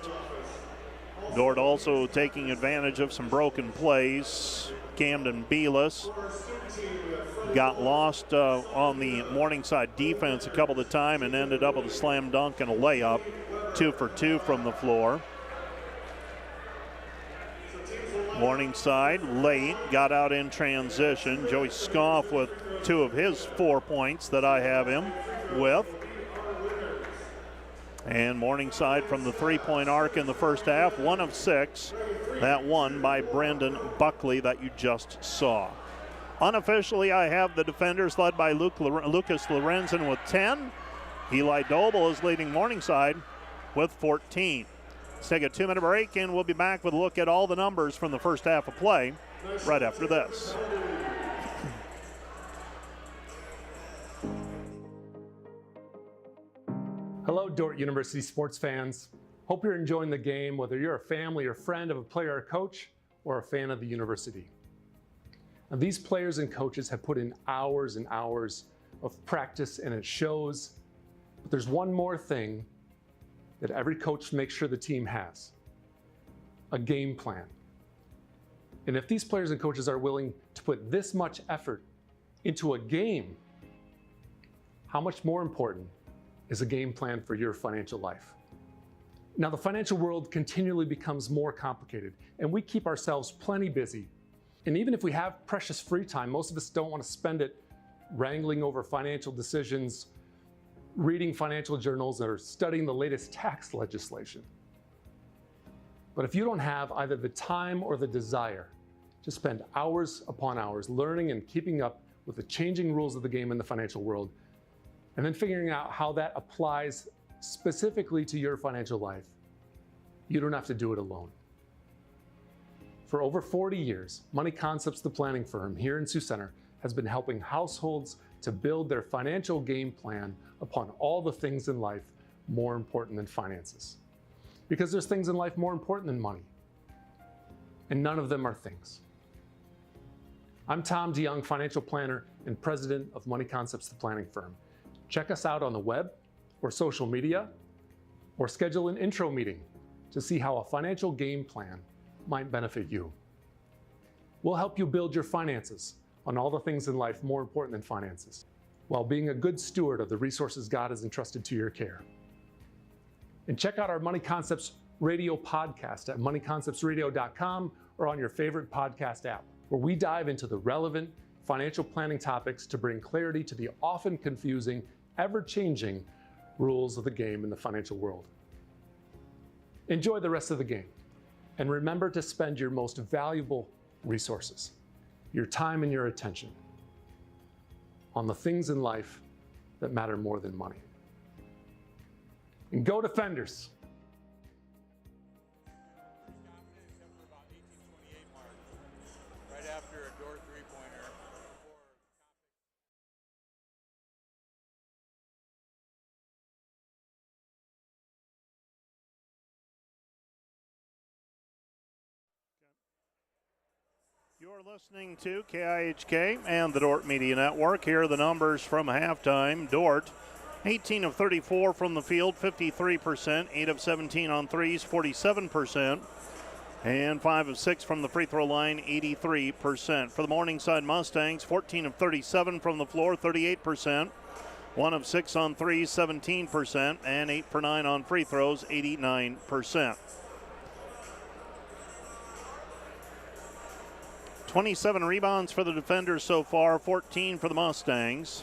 Dordt also taking advantage of some broken plays. Camden Beelis got lost on the Morningside defense a couple of times and ended up with a slam dunk and a layup. 2 for 2 from the floor. Morningside late, got out in transition. Joey Scoff with 2 of his 4 points that I have him with. And Morningside from the 3-point arc in the first half, 1 of 6. That one by Brendan Buckley that you just saw. Unofficially, I have the defenders led by Lucas Lorenzen with 10. Eli Doble is leading Morningside with 14. Let's take a 2-minute break, and we'll be back with a look at all the numbers from the first half of play right after this. Hello, Dordt University sports fans. Hope you're enjoying the game, whether you're a family or friend of a player or coach, or a fan of the university. Now, these players and coaches have put in hours and hours of practice, and it shows. But there's one more thing that every coach makes sure the team has: a game plan. And if these players and coaches are willing to put this much effort into a game, how much more important is a game plan for your financial life? Now, the financial world continually becomes more complicated, and we keep ourselves plenty busy. And even if we have precious free time, most of us don't want to spend it wrangling over financial decisions, reading financial journals, or studying the latest tax legislation. But if you don't have either the time or the desire to spend hours upon hours learning and keeping up with the changing rules of the game in the financial world, and then figuring out how that applies specifically to your financial life, you don't have to do it alone. For over 40 years, Money Concepts, the planning firm here in Sioux Center, has been helping households to build their financial game plan upon all the things in life more important than finances. Because there's things in life more important than money, and none of them are things. I'm Tom DeYoung, financial planner and president of Money Concepts, the planning firm. Check us out on the web or social media, or schedule an intro meeting to see how a financial game plan might benefit you. We'll help you build your finances on all the things in life more important than finances, while being a good steward of the resources God has entrusted to your care. And check out our Money Concepts radio podcast at moneyconceptsradio.com or on your favorite podcast app, where we dive into the relevant financial planning topics to bring clarity to the often confusing, ever-changing rules of the game in the financial world. Enjoy the rest of the game, and remember to spend your most valuable resources, your time and your attention, on the things in life that matter more than money. And go Defenders! Right after a Dordt three-pointer. You're listening to KIHK and the Dordt Media Network. Here are the numbers from halftime. Dordt, 18 of 34 from the field, 53%, 8 of 17 on threes, 47%, and 5 of 6 from the free throw line, 83%. For the Morningside Mustangs, 14 of 37 from the floor, 38%, 1 of 6 on threes, 17%, and 8 for 9 on free throws, 89%. 27 rebounds for the defenders so far, 14 for the Mustangs.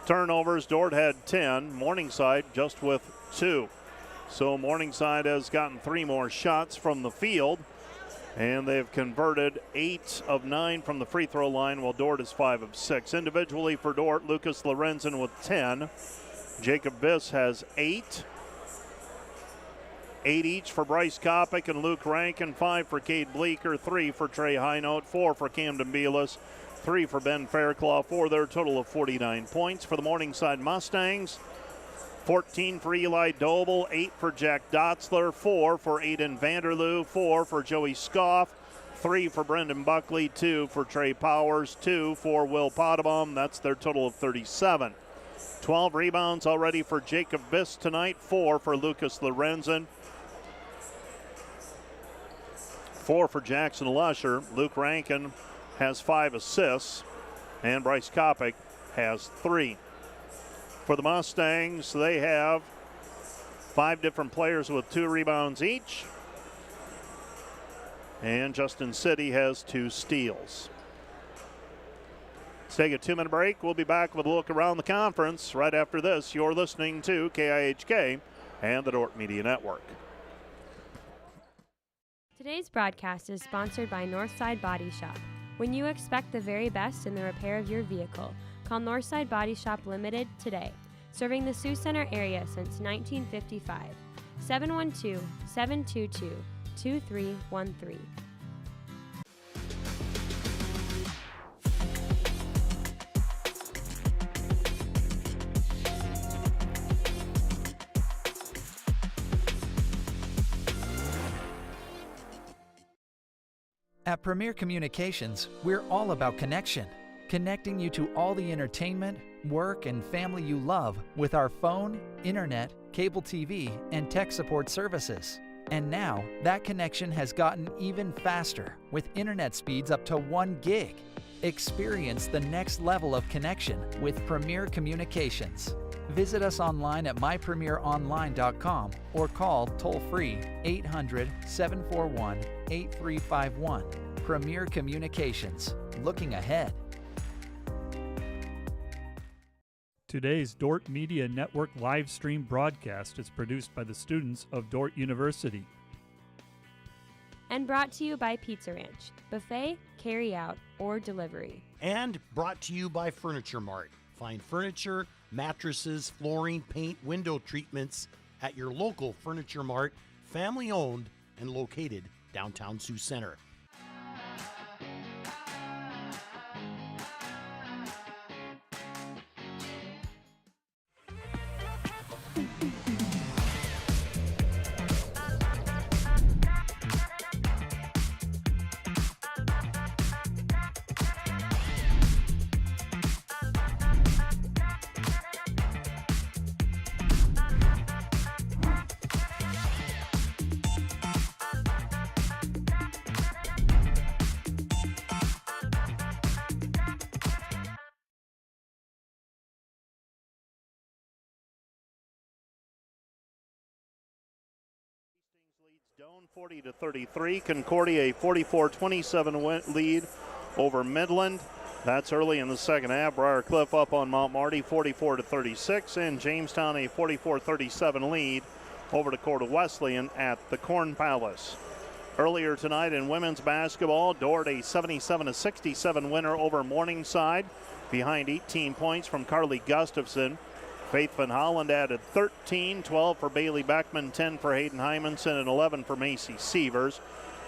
Turnovers, Dordt had 10, Morningside just with 2. So Morningside has gotten 3 more shots from the field, and they've converted 8 of 9 from the free throw line, while Dordt is 5 of 6. Individually for Dordt, Lucas Lorenzen with 10. Jacob Biss has 8. 8 each for Bryce Kopic and Luke Rankin, 5 for Cade Bleeker, 3 for Trey Highnote, 4 for Camden Belis, 3 for Ben Fairclough, for their total of 49 points. For the Morningside Mustangs, 14 for Eli Doble, 8 for Jack Dotzler, 4 for Aiden Vanderloo, 4 for Joey Scoff, 3 for Brendan Buckley, 2 for Trey Powers, 2 for Will Potabom. That's their total of 37. 12 rebounds already for Jacob Biss tonight, 4 for Lucas Lorenzen, 4 for Jackson Lusher. Luke Rankin has 5 assists, and Bryce Kopic has 3. For the Mustangs, they have 5 different players with 2 rebounds each, and Justin City has 2 steals. Let's take a 2-minute break. We'll be back with a look around the conference right after this. You're listening to KIHK and the Dordt Media Network. Today's broadcast is sponsored by Northside Body Shop. When you expect the very best in the repair of your vehicle, call Northside Body Shop Limited today. Serving the Sioux Center area since 1955. 712-722-2313. At Premier Communications, we're all about connection, connecting you to all the entertainment, work, and family you love with our phone, internet, cable TV, and tech support services. And now, that connection has gotten even faster with internet speeds up to 1 gig. Experience the next level of connection with Premier Communications. Visit us online at mypremieronline.com or call toll-free 800-741-8351. Premier Communications, looking ahead. Today's Dordt Media Network live stream broadcast is produced by the students of Dordt University. And brought to you by Pizza Ranch, buffet, carry out, or delivery. And brought to you by Furniture Mart. Find furniture, mattresses, flooring, paint, window treatments at your local Furniture Mart, family owned and located downtown Sioux Center. Doan 40-33. Concordia a 44-27 lead over Midland. That's early in the second half. Briar Cliff up on Mount Marty 44-36, and Jamestown a 44-37 lead over Dakota Wesleyan at the Corn Palace. Earlier tonight in women's basketball, Dordt a 77-67 winner over Morningside, behind 18 points from Carly Gustafson. Faith Van Holland added 13, 12 for Bailey Beckman, 10 for Hayden Hymanson, and 11 for Macy Sievers.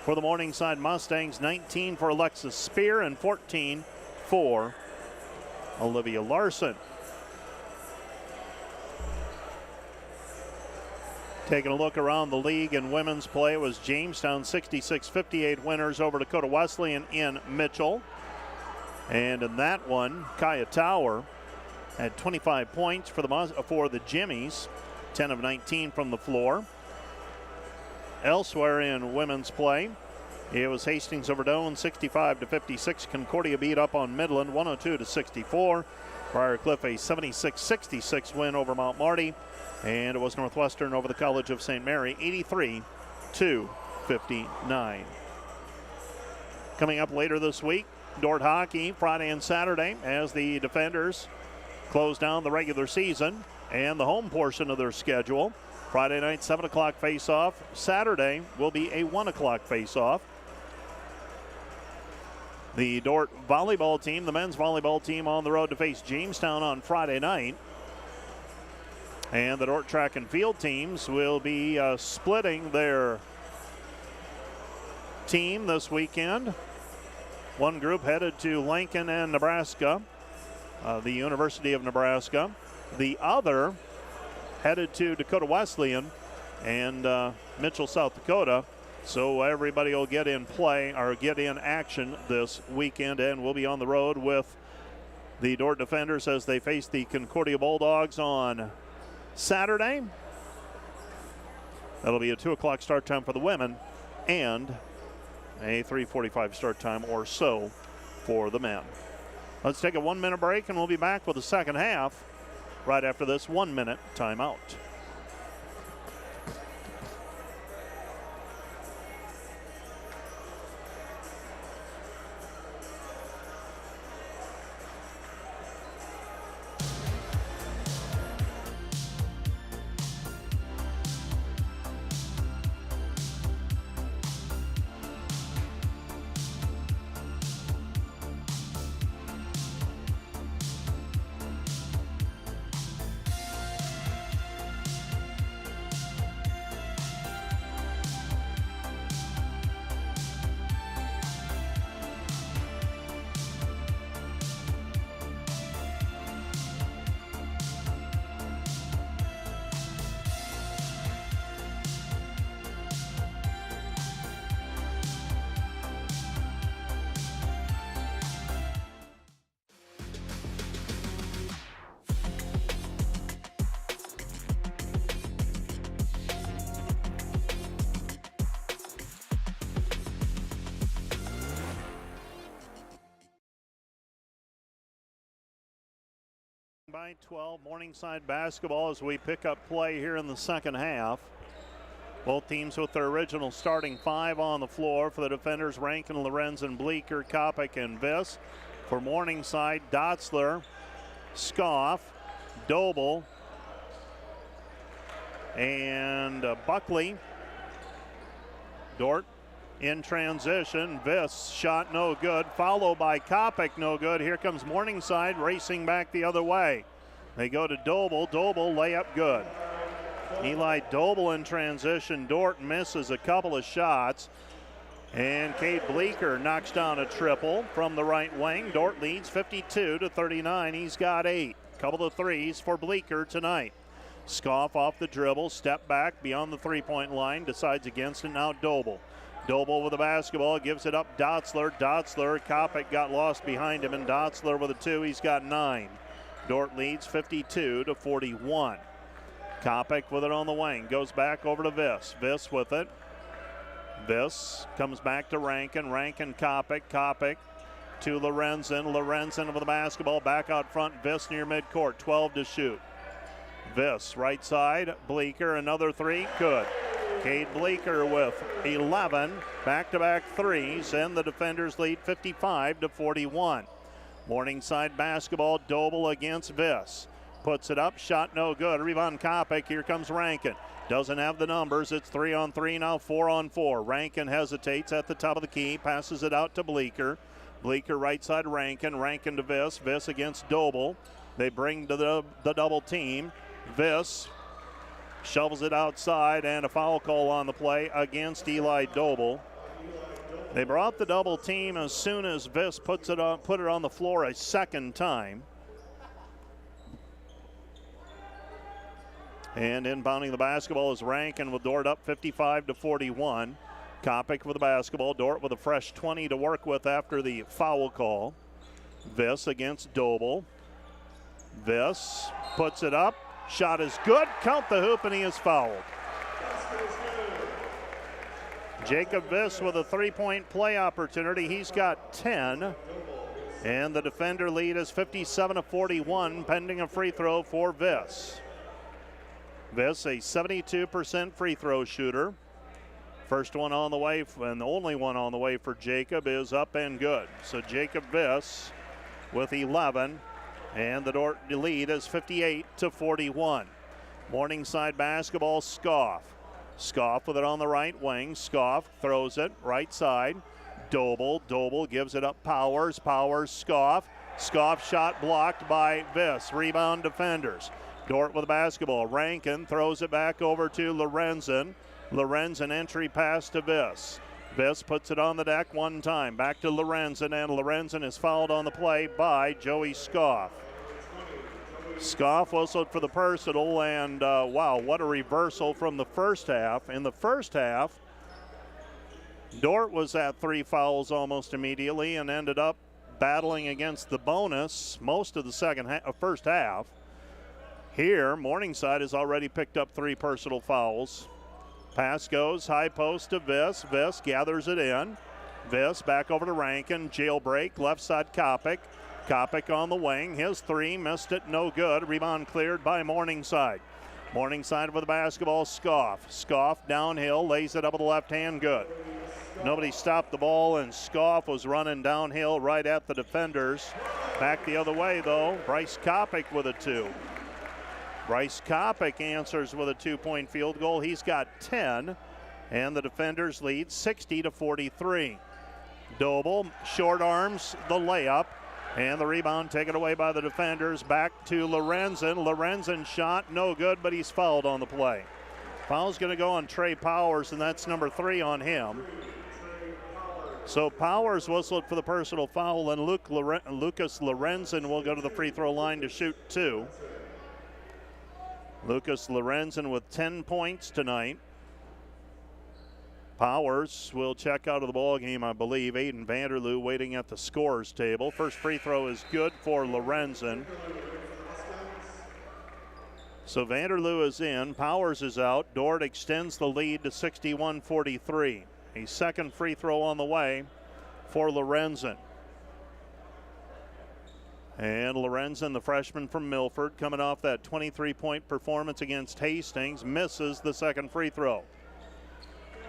For the Morningside Mustangs, 19 for Alexis Spear and 14 for Olivia Larson. Taking a look around the league in women's play was Jamestown 66-58 winners over Dakota Wesleyan in Mitchell. And in that one, Kaya Tower had 25 points for the Jimmies, 10 of 19 from the floor. Elsewhere in women's play, it was Hastings over Doane 65-56. Concordia beat up on Midland 102-64. Briar Cliff a 76-66 win over Mount Marty. And it was Northwestern over the College of St. Mary 83-59. Coming up later this week, Dordt hockey Friday and Saturday as the Defenders close down the regular season and the home portion of their schedule. Friday night 7 o'clock face-off. Saturday will be a 1 o'clock face-off. The Dordt volleyball team, the men's volleyball team, on the road to face Jamestown on Friday night. And the Dordt track and field teams will be splitting their team this weekend. One group headed to Lincoln and Nebraska, the University of Nebraska. The other headed to Dakota Wesleyan and Mitchell, South Dakota. So everybody will get in play or get in action this weekend, and we'll be on the road with the Dordt Defenders as they face the Concordia Bulldogs on Saturday. That'll be a 2 o'clock start time for the women and a 3:45 start time or so for the men. Let's take a 1-minute break and we'll be back with the second half right after this 1-minute timeout. By 12, Morningside basketball as we pick up play here in the second half. Both teams with their original starting 5 on the floor. For the Defenders, Rankin, Lorenzen, Bleeker, Kopic, and Viss. For Morningside, Dotzler, Scoff, Doble, and Buckley. Dordt in transition. Viss shot no good, followed by Kopic, no good. Here comes Morningside racing back the other way. They go to Doble. Doble layup good. Eli Doble in transition. Dordt misses a couple of shots. And Cade Bleeker knocks down a triple from the right wing. Dordt leads 52-39. He's got 8. Couple of threes for Bleeker tonight. Scoff off the dribble, step back beyond the three-point line, decides against it. Now Doble. Doble with the basketball, gives it up. Dotzler. Kopic got lost behind him, and Dotzler with a 2. He's got 9. Dordt leads 52-41. Kopic with it on the wing, goes back over to Viss. Viss with it. Viss comes back to Rankin. Kopic. Kopic to Lorenzen. Lorenzen with the basketball, back out front. Viss near midcourt, 12 to shoot. Viss right side. Bleeker, another 3, good. Cade Bleeker with 11 back-to-back threes, and the Defenders lead 55-41. Morningside basketball, Doble against Viss. Puts it up, shot no good. Rebound Kopic, here comes Rankin. Doesn't have the numbers, it's 3-on-3, now 4-on-4. Rankin hesitates at the top of the key, passes it out to Bleeker. Bleeker right side Rankin to Viss. Viss against Doble. They bring to the double team. Viss shovels it outside, and a foul call on the play against Eli Doble. They brought the double team as soon as Viss put it on the floor a second time. And inbounding the basketball is Rankin with Dordt up 55-41. Kopic with the basketball. Dordt with a fresh 20 to work with after the foul call. Viss against Doble. Viss puts it up. Shot is good. Count the hoop, and he is fouled. Jacob Viss with a three-point play opportunity. He's got 10. And the defender lead is 57-41, pending a free throw for Viss. Viss, a 72% free throw shooter. First one on the way, and the only one on the way for Jacob is up and good. So Jacob Viss with 11, and the Dordt lead is 58-41. Morningside basketball, Scoff. Scoff with it on the right wing. Scoff throws it right side. Doble gives it up. Powers, Scoff. Scoff shot blocked by Viss. Rebound defenders. Dordt with the basketball. Rankin throws it back over to Lorenzen. Lorenzen entry pass to Viss. Viss puts it on the deck one time. Back to Lorenzen, and Lorenzen is fouled on the play by Joey Scoff. Scoff whistled for the personal, and wow, what a reversal from the first half. In the first half, Dordt was at 3 fouls almost immediately and ended up battling against the bonus most of the first half. Here, Morningside has already picked up 3 personal fouls. Pass goes high post to Viss. Viss gathers it in. Viss back over to Rankin. Jailbreak, left side Kopic. Kopic on the wing. His 3 missed it, no good. Rebound cleared by Morningside. Morningside with the basketball, Scoff. Scoff downhill, lays it up with the left hand, good. Nobody stopped the ball, and Scoff was running downhill right at the defenders. Back the other way, though. Bryce Kopic with a 2. Bryce Kopic answers with a 2-point field goal. He's got 10, and the defenders lead 60-43. Doble short arms the layup, and the rebound taken away by the defenders. Back to Lorenzen. Lorenzen shot, no good, but he's fouled on the play. Foul's going to go on Trey Powers, and that's number 3 on him. So Powers whistled for the personal foul, and Lucas Lorenzen will go to the free throw line to shoot 2. Lucas Lorenzen with 10 points tonight. Powers will check out of the ball game, I believe. Aiden Vanderloo waiting at the scorer's table. First free throw is good for Lorenzen. So Vanderloo is in. Powers is out. Dordt extends the lead to 61-43. A second free throw on the way for Lorenzen. And Lorenzen, the freshman from Milford, coming off that 23-point performance against Hastings, misses the second free throw.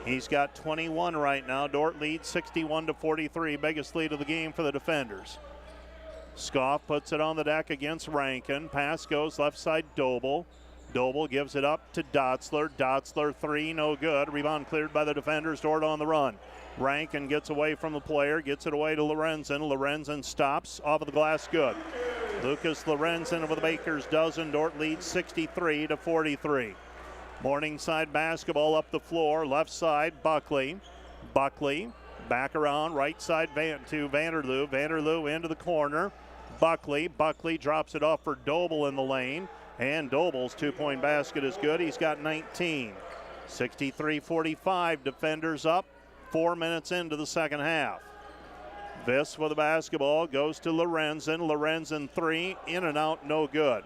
He's got 21 right now. Dordt leads 61-43, biggest lead of the game for the defenders. Scoff puts it on the deck against Rankin. Pass goes left side Doble. Doble gives it up to Dotzler. Dotzler 3, no good. Rebound cleared by the defenders. Dordt on the run. Rankin gets away from the player, gets it away to Lorenzen. Lorenzen stops off of the glass, good. Lucas Lorenzen with the Baker's dozen. Dordt leads 63-43. Morningside basketball up the floor, left side Buckley. Buckley back around, right side to Vanderloo. Vanderloo into the corner. Buckley drops it off for Doble in the lane. And Doble's 2-point basket is good. He's got 19. 63-45, defenders up. 4 minutes into the second half. Viss with the basketball goes to Lorenzen. Lorenzen 3, in and out, no good.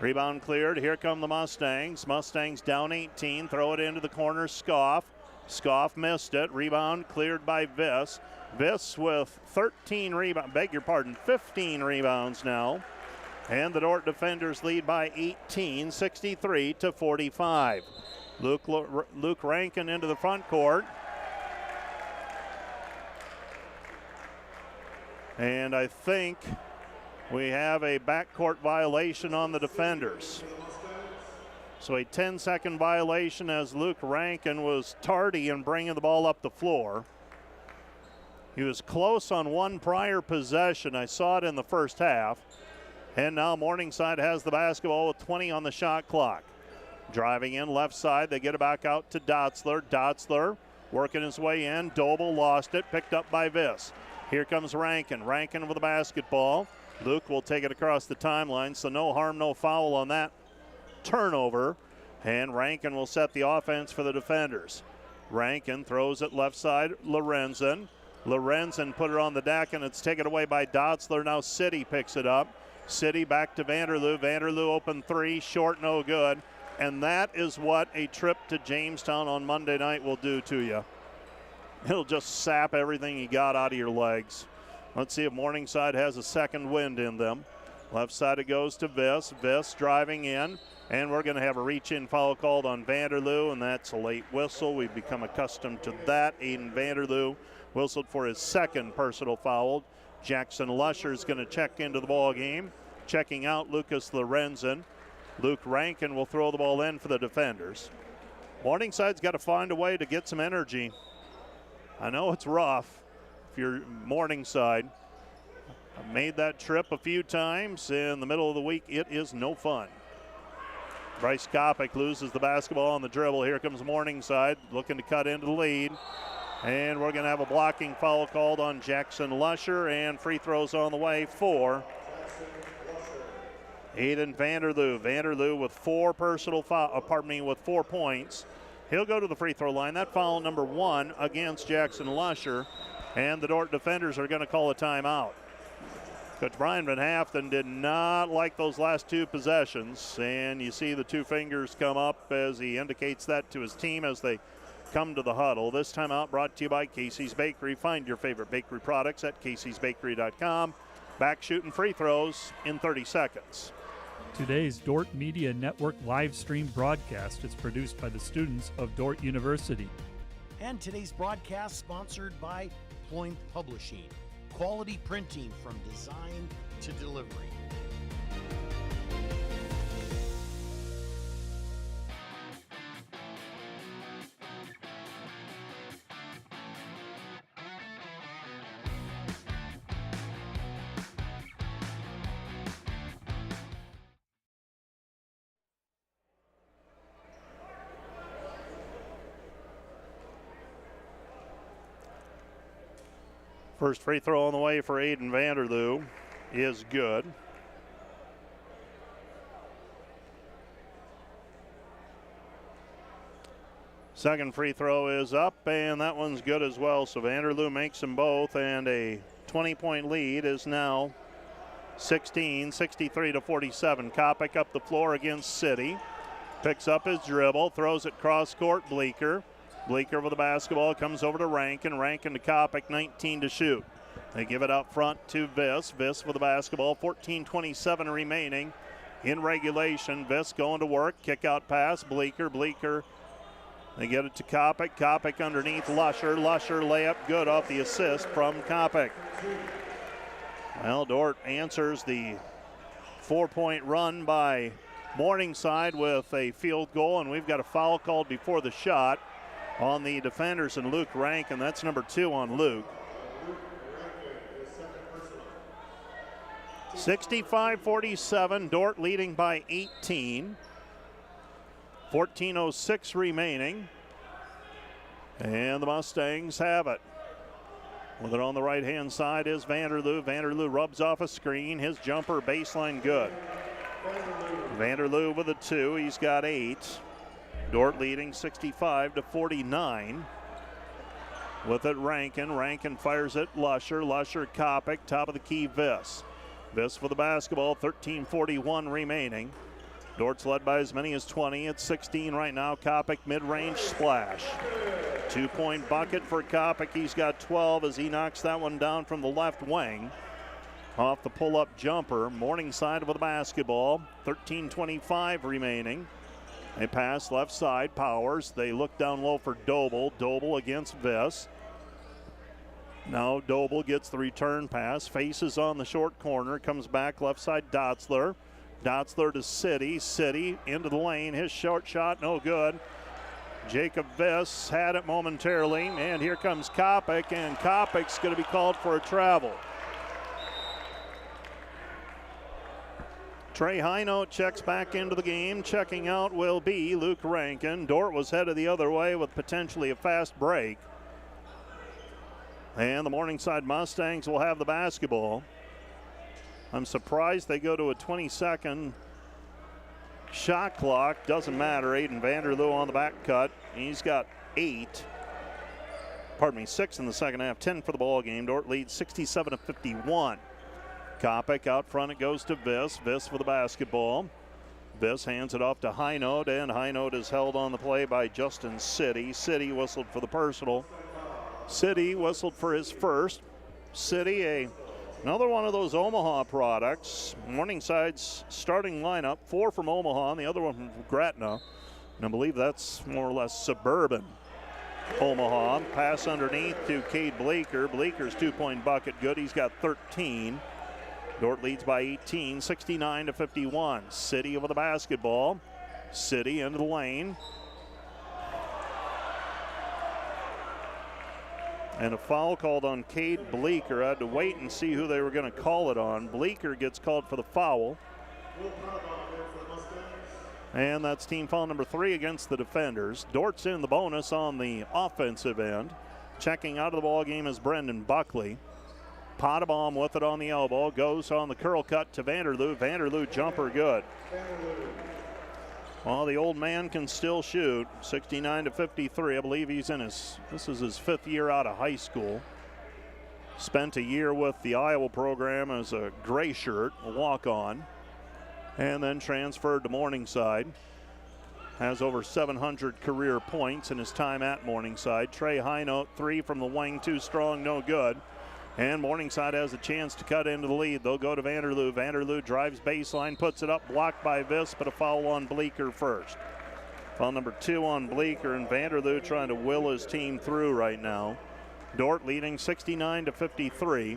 Rebound cleared. Here come the Mustangs. Mustangs down 18. Throw it into the corner. Scoff. Scoff missed it. Rebound cleared by Viss. Viss with 15 rebounds now. And the Dordt defenders lead by 18, 63-45. Luke Rankin into the front court. And I think we have a backcourt violation on the defenders. So a 10-second violation as Luke Rankin was tardy in bringing the ball up the floor. He was close on one prior possession. I saw it in the first half. And now Morningside has the basketball with 20 on the shot clock. Driving in left side, they get it back out to Dotzler. Dotzler working his way in. Doble lost it, picked up by Viss. Here comes Rankin. Rankin with the basketball. Luke will take it across the timeline, so no harm, no foul on that turnover. And Rankin will set the offense for the defenders. Rankin throws it left side, Lorenzen. Lorenzen put it on the deck, and it's taken away by Dotzler. Now City picks it up. City back to Vanderloo. Vanderloo open three, short, no good. And that is what a trip to Jamestown on Monday night will do to you. It'll just sap everything you got out of your legs. Let's see if Morningside has a second wind in them. Left side it goes to Viss. Viss driving in. And we're going to have a reach-in foul called on Vanderloo, and that's a late whistle. We've become accustomed to that. Aiden Vanderloo whistled for his second personal foul. Jackson Lusher is going to check into the ball game. Checking out Lucas Lorenzen. Luke Rankin will throw the ball in for the defenders. Morningside's got to find a way to get some energy. I know it's rough if you're Morningside. I've made that trip a few times. In the middle of the week, it is no fun. Bryce Kopic loses the basketball on the dribble. Here comes Morningside looking to cut into the lead. And we're going to have a blocking foul called on Jackson Lusher, and free throws on the way for Aiden Vanderloo. Vanderloo with with 4 points. He'll go to the free throw line. That foul number 1 against Jackson Lusher, and the Dordt defenders are going to call a timeout. Coach Brian Van Haften did not like those last 2 possessions, and you see the 2 fingers come up as he indicates that to his team as they come to the huddle. This timeout brought to you by Casey's Bakery. Find your favorite bakery products at caseysbakery.com. Back shooting free throws in 30 seconds. Today's Dordt Media Network live stream broadcast is produced by the students of Dordt University. And today's broadcast sponsored by Ployne Publishing. Quality printing from design to delivery. First free throw on the way for Aiden Vanderloo is good. Second free throw is up, and that one's good as well. So Vanderloo makes them both, and a 20-point lead is now 63 to 47. Kopic up the floor against City. Picks up his dribble, throws it cross court. Bleeker with the basketball, comes over to Rankin. Rankin to Kopic, 19 to shoot. They give it out front to Viss. Viss with the basketball, 14:27 remaining in regulation. Viss going to work, kick out pass. Bleeker. They get it to Kopic. Kopic underneath Lusher. Lusher layup good off the assist from Kopic. Well, Dordt answers the 4-point run by Morningside with a field goal, and we've got a foul called before the shot on the defenders and Luke Rankin. That's number 2 on Luke. 65-47, Dordt leading by 18. 14:06 remaining. And the Mustangs have it. With it on the right-hand side is Vanderloo. Vanderloo rubs off a screen. His jumper baseline good. Vanderloo with a 2. He's got 8. Dordt leading 65 to 49. With it, Rankin. Rankin fires it. Lusher. Kopic. Top of the key, Viss. Viss for the basketball. 13:41 remaining. Dordt's led by as many as 20. It's 16 right now. Kopic mid-range splash. 2-point bucket for Kopic. He's got 12 as he knocks that one down from the left wing. Off the pull-up jumper. Morningside with the basketball. 13:25 remaining. They pass left side, Powers. They look down low for Doble. Doble against Viss. Now Doble gets the return pass, faces on the short corner, comes back left side, Dotzler. Dotzler to City. City into the lane. His short shot, no good. Jacob Viss had it momentarily, and here comes Kopic, and Kopic's going to be called for a travel. Trey Highnote checks back into the game. Checking out will be Luke Rankin. Dordt was headed the other way with potentially a fast break. And the Morningside Mustangs will have the basketball. I'm surprised they go to a 20-second Shot clock, doesn't matter. Aiden Vanderloo on the back cut. He's got 6 in the second half, 10 for the ball game. Dordt leads 67-51. Kopic out front, it goes to Viss. Viss for the basketball. Viss hands it off to Highnote, and Highnote is held on the play by Justin City. City whistled for the personal. City whistled for his first. City, another one of those Omaha products. Morningside's starting lineup, 4 from Omaha and the other one from Gretna. And I believe that's more or less suburban Omaha. Pass underneath to Cade Bleeker. Bleeker's 2-point bucket good. He's got 13. Dordt leads by 18, 69-51. City over the basketball. City into the lane. And a foul called on Cade Bleeker. I had to wait and see who they were going to call it on. Bleeker gets called for the foul. And that's team foul number 3 against the defenders. Dordt's in the bonus on the offensive end. Checking out of the ball game is Brendan Buckley. Potabom with it on the elbow. Goes on the curl cut to Vanderloo. Vanderloo jumper good. Well, the old man can still shoot. 69-53. I believe this is his 5th year out of high school. Spent a year with the Iowa program as a gray shirt, a walk-on, and then transferred to Morningside. Has over 700 career points in his time at Morningside. Trey Highnote, 3 from the wing, too strong, no good. And Morningside has a chance to cut into the lead. They'll go to Vanderloo. Vanderloo drives baseline, puts it up, blocked by Viss, but a foul on Bleeker first. Foul number 2 on Bleeker, and Vanderloo trying to will his team through right now. Dordt leading 69-53.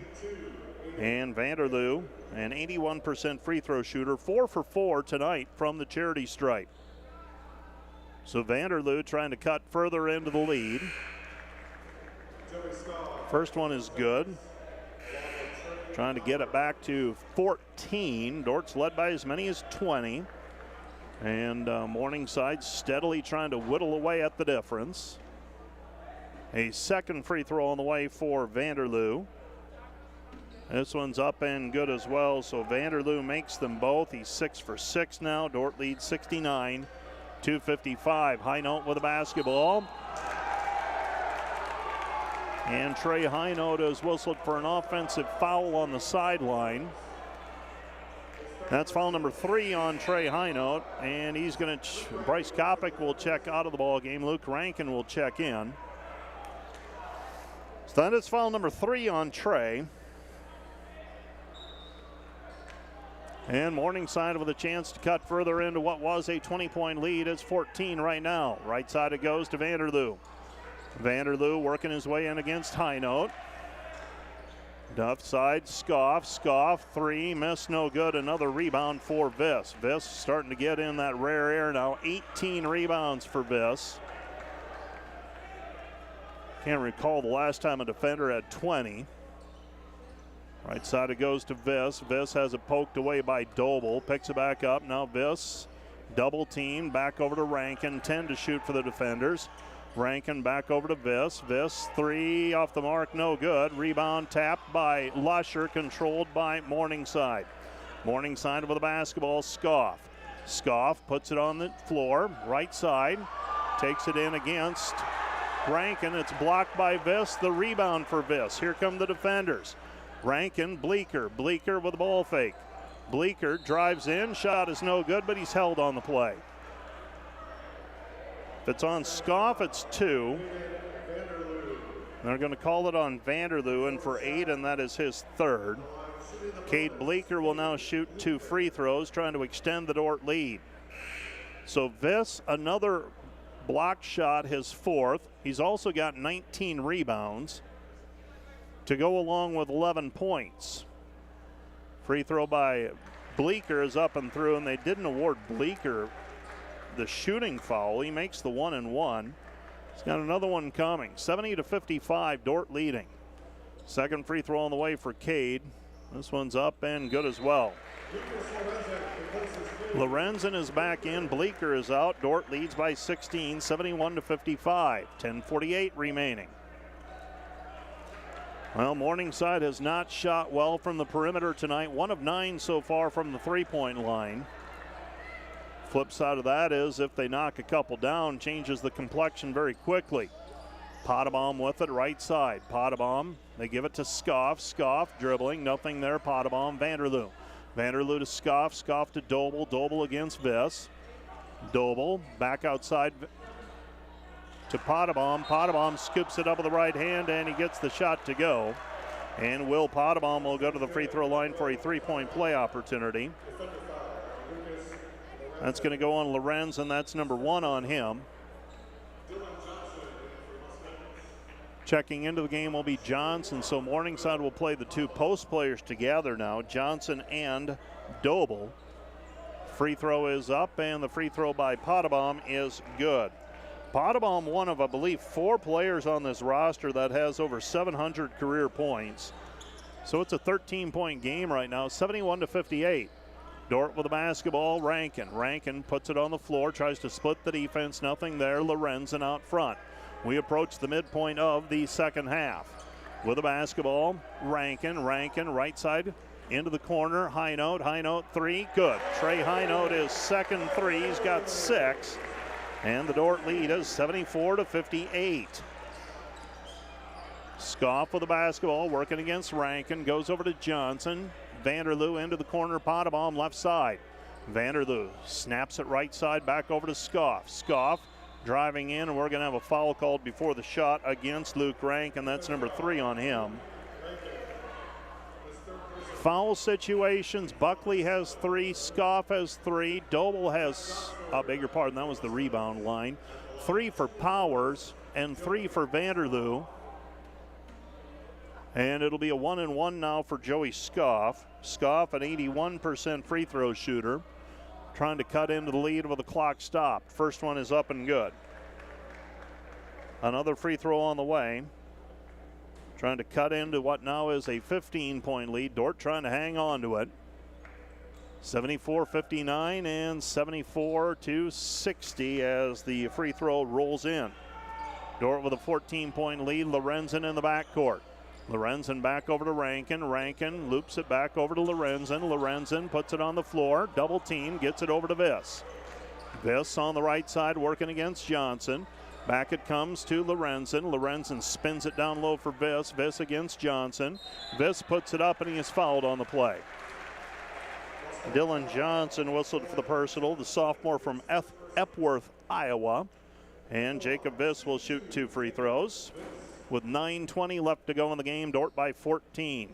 And Vanderloo, an 81% free throw shooter, 4 for 4 tonight from the charity stripe. So Vanderloo trying to cut further into the lead. First one is good. Trying to get it back to 14. Dordt's led by as many as 20. And Morningside steadily trying to whittle away at the difference. A second free throw on the way for Vanderloo. This one's up and good as well, so Vanderloo makes them both. He's 6 for 6 now. Dordt leads 69-55. Highnote with the basketball. And Trey Highnote is whistled for an offensive foul on the sideline. That's foul number 3 on Trey Highnote, and he's going to. Bryce Kopic will check out of the ball game. Luke Rankin will check in. So that is foul number 3 on Trey. And Morningside with a chance to cut further into what was a 20-point lead. It's 14 right now. Right side it goes to Vanderloo. Vanderloo working his way in against Highnote. Duff side, Scoff, 3, miss, no good. Another rebound for Viss. Viss starting to get in that rare air now. 18 rebounds for Viss. Can't recall the last time a defender had 20. Right side it goes to Viss. Viss has it poked away by Doble. Picks it back up. Now Viss double team. Back over to Rankin. 10 to shoot for the defenders. Rankin back over to Viss. Viss 3 off the mark, no good. Rebound tapped by Lusher, controlled by Morningside. Morningside with the basketball, Scoff. Scoff puts it on the floor, right side. Takes it in against Rankin. It's blocked by Viss. The rebound for Viss. Here come the defenders. Rankin, Bleeker. Bleeker with the ball fake. Bleeker drives in. Shot is no good, but he's held on the play. If it's on Scoff, it's 2. They're going to call it on Vanderloo, and for Aiden, that is his 3rd. Cade Bleeker will now shoot 2 free throws, trying to extend the Dordt lead. So Viss, another blocked shot, his 4th. He's also got 19 rebounds to go along with 11 points. Free throw by Bleeker is up and through, and they didn't award Bleeker the shooting foul. He makes the 1-and-1. He's got another one coming. 70-55, Dordt leading. Second free throw on the way for Cade. This one's up and good as well. Lorenzen is back in. Bleeker is out. Dordt leads by 16, 71-55. 10:48 remaining. Well, Morningside has not shot well from the perimeter tonight. 1 of 9 so far from the three-point line. Flip side of that is if they knock a couple down, changes the complexion very quickly. Potabom with it, right side. Potabom, they give it to Scoff. Scoff dribbling, nothing there. Potabom, Vanderloo. Vanderloo to Scoff. Scoff to Doble. Doble against Viss. Doble back outside to Potabom. Potabom scoops it up with the right hand, and he gets the shot to go. And Will Potabom will go to the free throw line for a three-point play opportunity. That's going to go on Lorenz, and that's number 1 on him. Checking into the game will be Johnson, so Morningside will play the two post players together now, Johnson and Doble. Free throw is up, and the free throw by Potabom is good. Potabom, one of, I believe, 4 players on this roster that has over 700 career points. So it's a 13-point game right now, 71-58. Dordt with the basketball, Rankin. Rankin puts it on the floor, tries to split the defense, nothing there. Lorenzen out front. We approach the midpoint of the second half. With the basketball, Rankin. Rankin, right side, into the corner. High note, 3, good. Trey High Note is second 3, he's got 6. And the Dordt lead is 74-58. Scoff with the basketball, working against Rankin, goes over to Johnson. Vanderloo into the corner, Potabom left side. Vanderloo snaps it right side, back over to Scoff. Scoff driving in, and we're going to have a foul called before the shot against Luke Rankin. That's number 3 on him. Foul situations, Buckley has 3, Scoff has 3, Doble has, I beg your pardon, that was the rebound line. 3 for Powers and 3 for Vanderloo. And it'll be a 1-and-1 now for Joey Scoff. Scoff, an 81% free throw shooter, trying to cut into the lead with the clock stopped. First one is up and good. Another free throw on the way. Trying to cut into what now is a 15-point lead. Dordt trying to hang on to it. 74-59 and 74-60 as the free throw rolls in. Dordt with a 14-point lead. Lorenzen in the backcourt. Lorenzen back over to Rankin. Rankin loops it back over to Lorenzen. Lorenzen puts it on the floor. Double team, gets it over to Viss. Viss on the right side working against Johnson. Back it comes to Lorenzen. Lorenzen spins it down low for Viss. Viss against Johnson. Viss puts it up, and he is fouled on the play. Dylan Johnson whistled for the personal, the sophomore from Epworth, Iowa. And Jacob Viss will shoot 2 free throws. With 9:20 left to go in the game, Dordt by 14.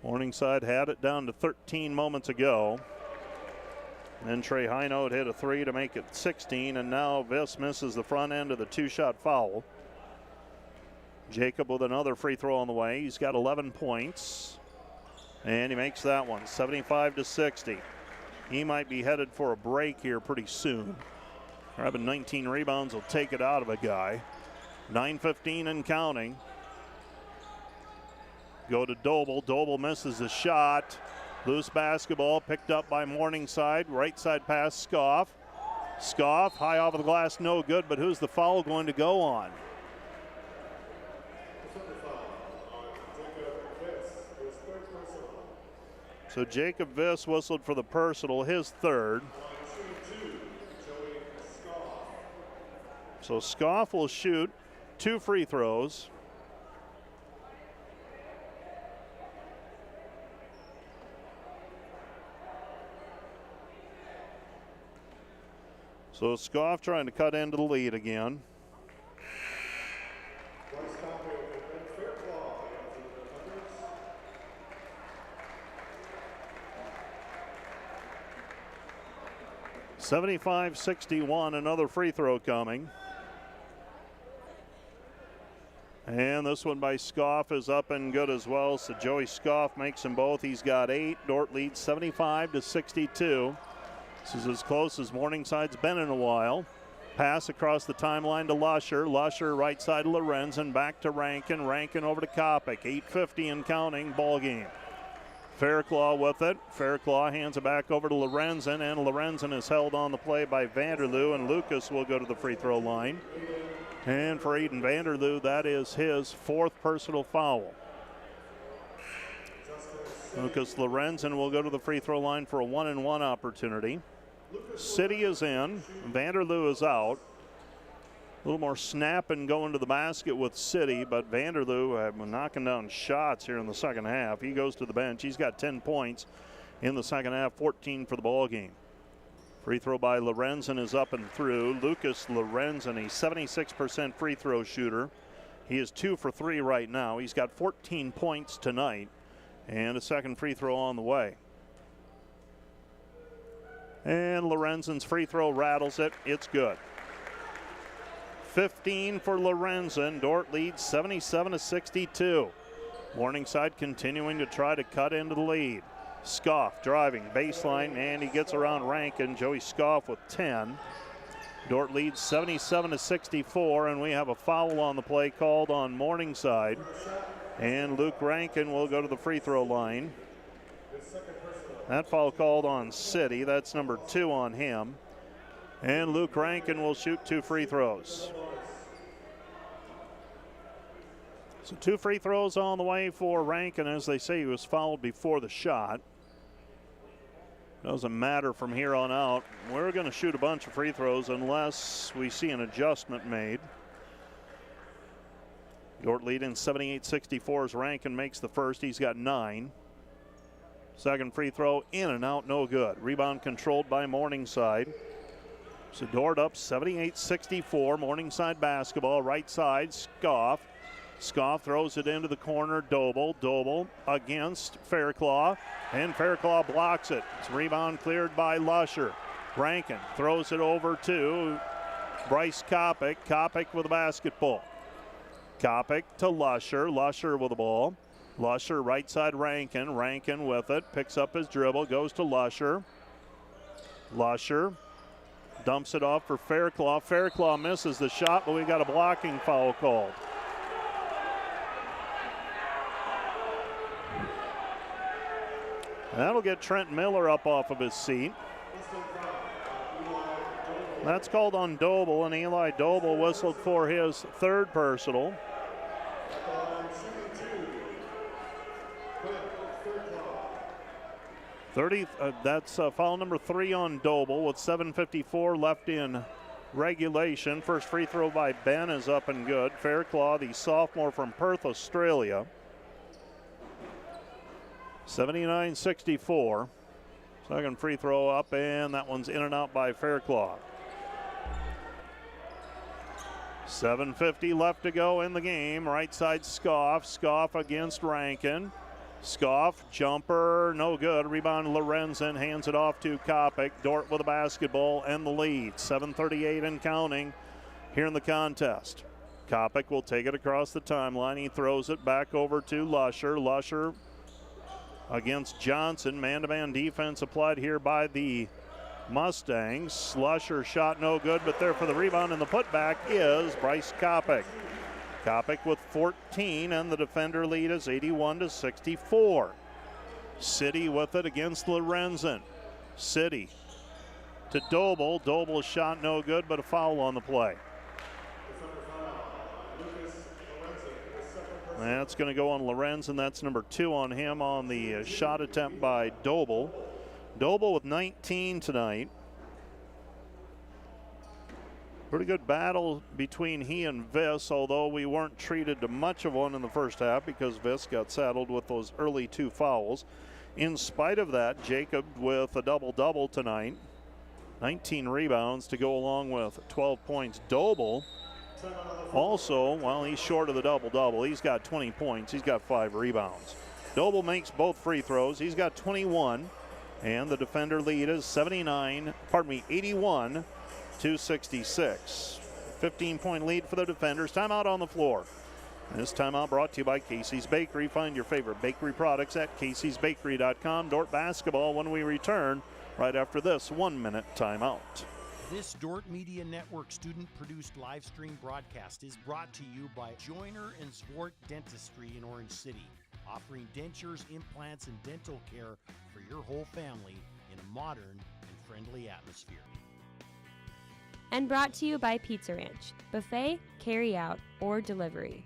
Morningside had it down to 13 moments ago. Then Trey High Note hit a 3 to make it 16, and now Viss misses the front end of the 2-shot foul. Jacob with another free throw on the way. He's got 11 points, and he makes that one, 75-60. He might be headed for a break here pretty soon. Grabbing 19 rebounds will take it out of a guy. 9:15 and counting. Go to Doble. Doble misses the shot. Loose basketball picked up by Morningside. Right side pass, Scoff. Scoff, high off of the glass, no good, but who's the foul going to go on? So Jacob Viss whistled for the personal, his third. So Scoff will shoot 2 free throws. So Scoff trying to cut into the lead again. 75-61, another free throw coming. And this one by Scoff is up and good as well. So Joey Scoff makes them both. He's got 8. Dordt leads 75-62. This is as close as Morningside's been in a while. Pass across the timeline to Lusher. Lusher right side to Lorenzen. Back to Rankin. Rankin over to Kopic. 8:50 and counting. Ball game. Fairclaw with it. Fairclaw hands it back over to Lorenzen, and Lorenzen is held on the play by Vanderloo, and Lucas will go to the free throw line. And for Aiden Vanderloo, that is his 4th personal foul. Lucas Lorenzen will go to the free throw line for a 1-and-1 opportunity. City is in. Vanderloo is out. A little more snapping going to the basket with City, but Vanderloo knocking down shots here in the second half. He goes to the bench. He's got 10 points in the second half, 14 for the ball game. Free throw by Lorenzen is up and through. Lucas Lorenzen, a 76% free throw shooter. He is 2 for 3 right now. He's got 14 points tonight, and a second free throw on the way. And Lorenzen's free throw rattles it. It's good. 15 for Lorenzen. Dordt leads 77-62. Morningside continuing to try to cut into the lead. Scoff driving baseline, and he gets around Rankin. Joey Scoff with 10. Dordt leads 77-64, and we have a foul on the play called on Morningside. And Luke Rankin will go to the free throw line. That foul called on City. That's number 2 on him. And Luke Rankin will shoot 2 free throws. So 2 free throws on the way for Rankin. As they say, he was fouled before the shot. Doesn't matter from here on out. We're going to shoot a bunch of free throws unless we see an adjustment made. Dordt leading 78-64 as Rankin makes the first. He's got 9. Second free throw in and out, no good. Rebound controlled by Morningside. So Dordt up 78-64. Morningside basketball, right side, Scoff. Scoff throws it into the corner. Doble against Fairclough, and Fairclough blocks it. It's rebound cleared by Lusher. Rankin throws it over to Bryce Kopic. Kopic with the basketball. Kopic to Lusher. Lusher with the ball. Lusher right side Rankin. Rankin with it. Picks up his dribble. Goes to Lusher. Lusher dumps it off for Fairclough. Fairclough misses the shot, but we got a blocking foul called. That'll get Trent Miller up off of his seat. That's called on Doble, and Eli Doble whistled for his 3rd personal. That's foul number 3 on Doble with 7:54 left in regulation. First free throw by Ben is up and good. Fairclough, the sophomore from Perth, Australia. 79-64. Second free throw up, and that one's in and out by Fairclough. 7:50 left to go in the game. Right side Scoff. Scoff against Rankin. Scoff, jumper, no good. Rebound Lorenzen, hands it off to Kopic. Dordt with the basketball and the lead. 7:38 and counting here in the contest. Kopic will take it across the timeline. He throws it back over to Lusher. Lusher against Johnson. Man-to-man defense applied here by the Mustangs. Lusher shot no good, but there for the rebound, and the putback is Bryce Kopic. Kopic with 14, and the defender lead is 81-64. City with it against Lorenzen. City to Doble. Doble's shot no good, but a foul on the play. That's going to go on Lorenzen. That's number 2 on him on the shot attempt by Doble. Doble with 19 tonight. Pretty good battle between he and Viss, although we weren't treated to much of one in the first half because Viss got saddled with those early 2 fouls. In spite of that, Jacob with a double-double tonight. 19 rebounds to go along with 12 points. Doble also, well, he's short of the double-double. He's got 20 points. He's got 5 rebounds. Doble makes both free throws. He's got 21, and the defender lead is 81-266. 15-point lead for the defenders. Timeout on the floor. This timeout brought to you by Casey's Bakery. Find your favorite bakery products at caseysbakery.com. Dordt basketball when we return right after this 1-minute timeout. This Dordt Media Network student-produced live stream broadcast is brought to you by Joyner and Zwart Dentistry in Orange City, offering dentures, implants, and dental care for your whole family in a modern and friendly atmosphere. And brought to you by Pizza Ranch, buffet, carry out, or delivery.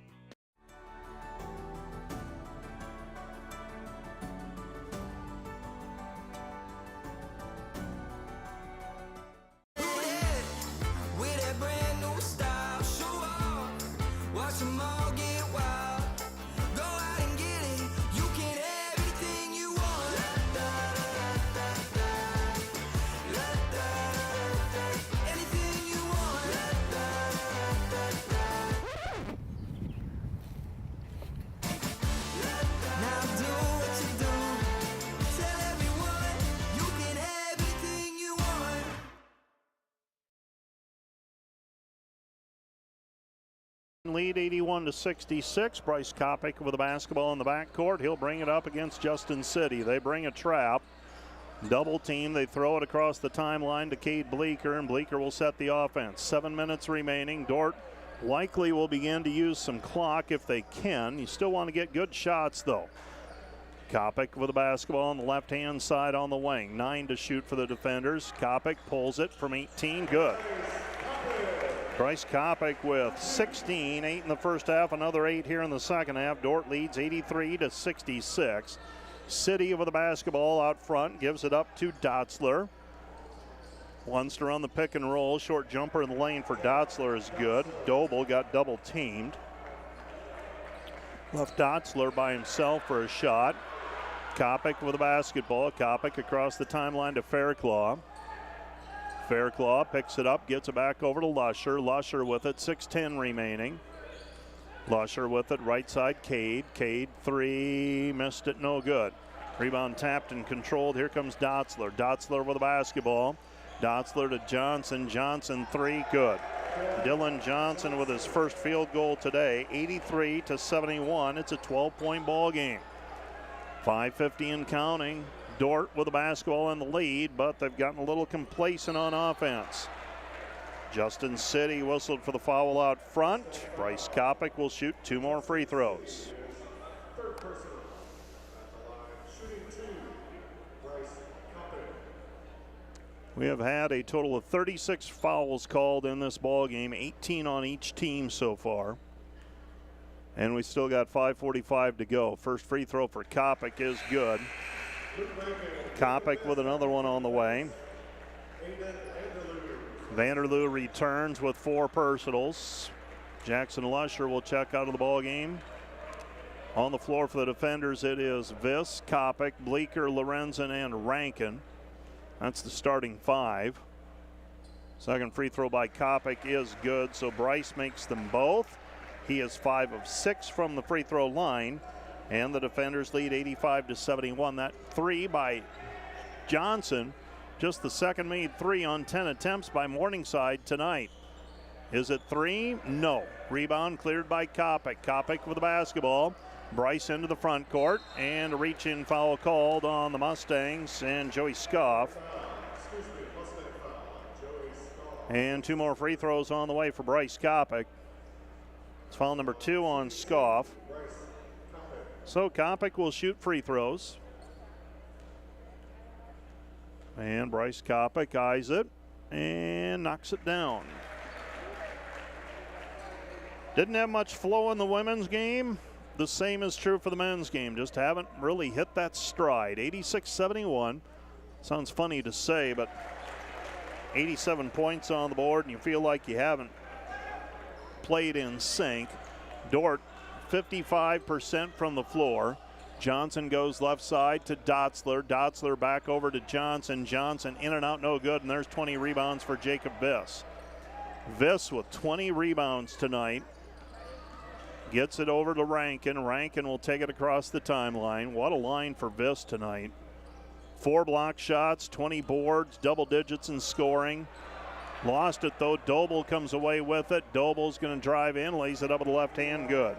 Lead 81-66. Bryce Kopic with the basketball in the backcourt. He'll bring it up against Justin City. They bring a trap. Double team. They throw it across the timeline to Cade Bleeker, and Bleeker will set the offense. 7 minutes remaining. Dordt likely will begin to use some clock if they can. You still want to get good shots, though. Kopic with the basketball on the left-hand side on the wing. 9 to shoot for the defenders. Kopic pulls it from 18. Good. Bryce Kopic with 16, 8 in the first half, another 8 here in the second half. Dordt leads 83-66. City with the basketball out front, gives it up to Dotzler. Wants to run the pick and roll. Short jumper in the lane for Dotzler is good. Doble got double teamed. Left Dotzler by himself for a shot. Kopic with the basketball. Kopic across the timeline to Fairclough. Fairclough picks it up, gets it back over to Lusher. Lusher with it, 6:10 remaining. Lusher with it, right side, Cade. Cade, 3, missed it, no good. Rebound tapped and controlled. Here comes Dotzler. Dotzler with the basketball. Dotzler to Johnson. Johnson, 3, good. Dylan Johnson with his first field goal today, 83-71. It's a 12-point ball game. 5:50 and counting. Dordt with the basketball in the lead, but they've gotten a little complacent on offense. Justin City whistled for the foul out front. Bryce Kopic will shoot 2 more free throws. Third person at the line, shooting 2, Bryce Kopic. We have had a total of 36 fouls called in this ball game, 18 on each team so far. And we still got 5:45 to go. First free throw for Kopic is good. Kopic with another one on the way. Vanderloo returns with 4 personals. Jackson Lusher will check out of the ball game. On the floor for the defenders, it is Viss, Kopic, Bleeker, Lorenzen, and Rankin. That's the starting 5. Second free throw by Kopic is good, so Bryce makes them both. He is 5 of 6 from the free throw line. And the defenders lead 85-71. That 3 by Johnson, just the second made 3 on 10 attempts by Morningside tonight. Is it 3? No. Rebound cleared by Kopic. Kopic with the basketball. Bryce into the front court, and a reach-in foul called on the Mustangs and Joey Scoff. And 2 more free throws on the way for Bryce Kopic. It's foul number 2 on Scoff. So Kopic will shoot free throws. And Bryce Kopic eyes it and knocks it down. Didn't have much flow in the women's game. The same is true for the men's game. Just haven't really hit that stride. 86-71. Sounds funny to say, but 87 points on the board, and you feel like you haven't played in sync. Dordt 55% from the floor. Johnson goes left side to Dotzler. Dotzler back over to Johnson. Johnson in and out, no good, and there's 20 rebounds for Jacob Viss. Viss with 20 rebounds tonight. Gets it over to Rankin. Rankin will take it across the timeline. What a line for Viss tonight. 4 block shots, 20 boards, double digits in scoring. Lost it though. Doble comes away with it. Doble's going to drive in, lays it up with the left hand, good.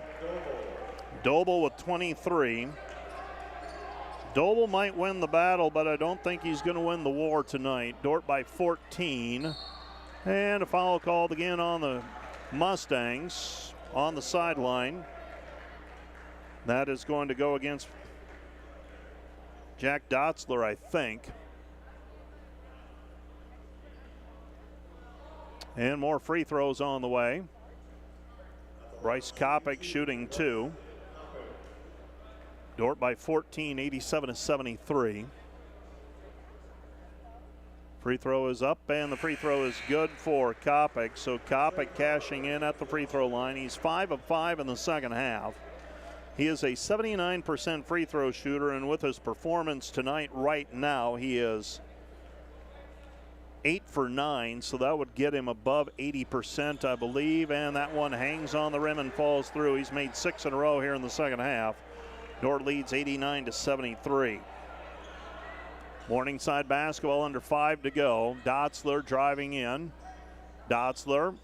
Doble with 23. Doble might win the battle, but I don't think he's going to win the war tonight. Dordt by 14. And a foul called again on the Mustangs on the sideline. That is going to go against Jack Dotzler, I think. And more free throws on the way. Bryce Kopic shooting 2. Dordt by 14, 87-73. Free throw is up, and the free throw is good for Kopic. So Kopic cashing in at the free throw line. He's 5 of 5 in the second half. He is a 79% free throw shooter, and with his performance tonight right now, he is 8 for 9, so that would get him above 80%, I believe, and that one hangs on the rim and falls through. He's made 6 in a row here in the second half. Dordt leads 89-73. Morningside basketball under 5 to go. Dotzler driving in. Dotzler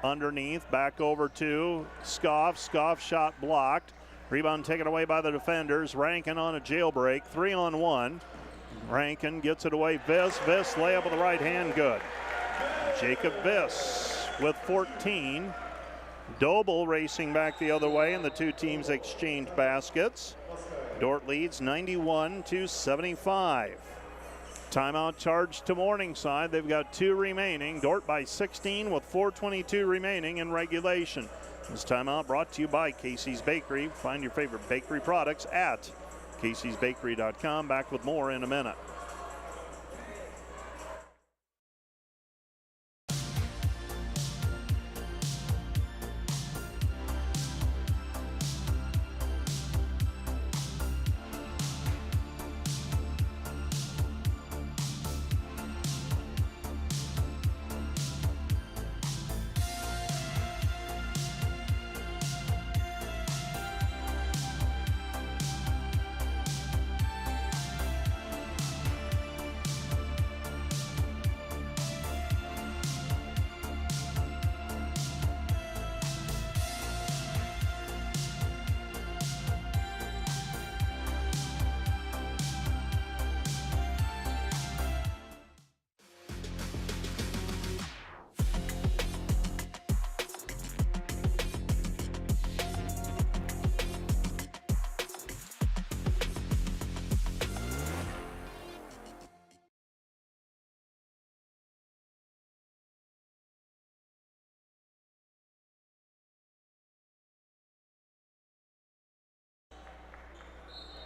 underneath, back over to Scoff. Scoff shot blocked. Rebound taken away by the defenders. Rankin on a jailbreak, 3-on-1. Rankin gets it away. Viss layup with the right hand, good. Jacob Viss with 14. Doble racing back the other way, and the two teams exchange baskets. Dordt leads 91-75. Timeout charge to Morningside. They've got 2 remaining. Dordt by 16 with 4:22 remaining in regulation. This timeout brought to you by Casey's Bakery. Find your favorite bakery products at caseysbakery.com. Back with more in a minute.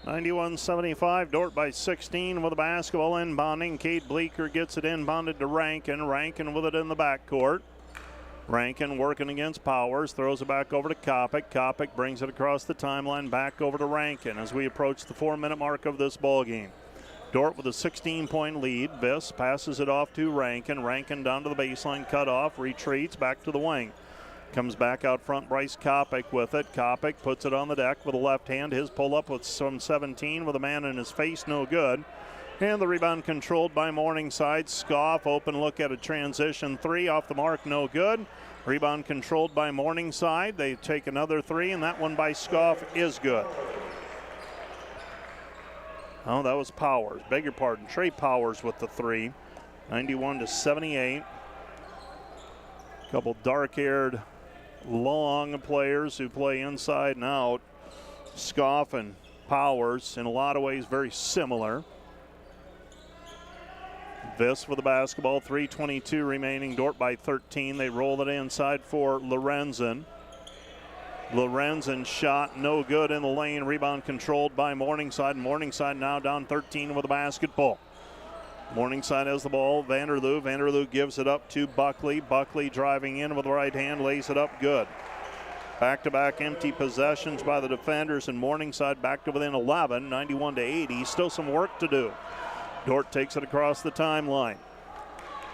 (91-75). Dordt by 16 with the basketball inbounding. Cade Bleeker gets it inbounded to Rankin. Rankin with it in the backcourt. Rankin working against Powers, throws it back over to Kopic. Kopic brings it across the timeline, back over to Rankin as we approach the 4-minute mark of this ball game. Dordt with a 16-point lead. Viss passes it off to Rankin. Rankin down to the baseline, cut off, retreats back to the wing. Comes back out front, Bryce Kopic with it. Kopic puts it on the deck with a left hand. His pull-up with some 17 with a man in his face, no good. And the rebound controlled by Morningside. Scoff, open look at a transition 3, off the mark, no good. Rebound controlled by Morningside. They take another 3, and that one by Scoff is good. Oh, that was Powers. Beg your pardon. Trey Powers with the 3. 91-78. Couple dark-haired, long players who play inside and out. Scoff and Powers, in a lot of ways, very similar. Viss with the basketball, 3:22 remaining. Dordt by 13. They roll it inside for Lorenzen. Lorenzen shot no good in the lane. Rebound controlled by Morningside. Morningside now down 13 with the basketball. Morningside has the ball. Vanderloo gives it up to Buckley. Buckley driving in with the right hand, lays it up good. Back-to-back empty possessions by the defenders, and Morningside back to within 11, 91-80. Still some work to do. Dordt takes it across the timeline.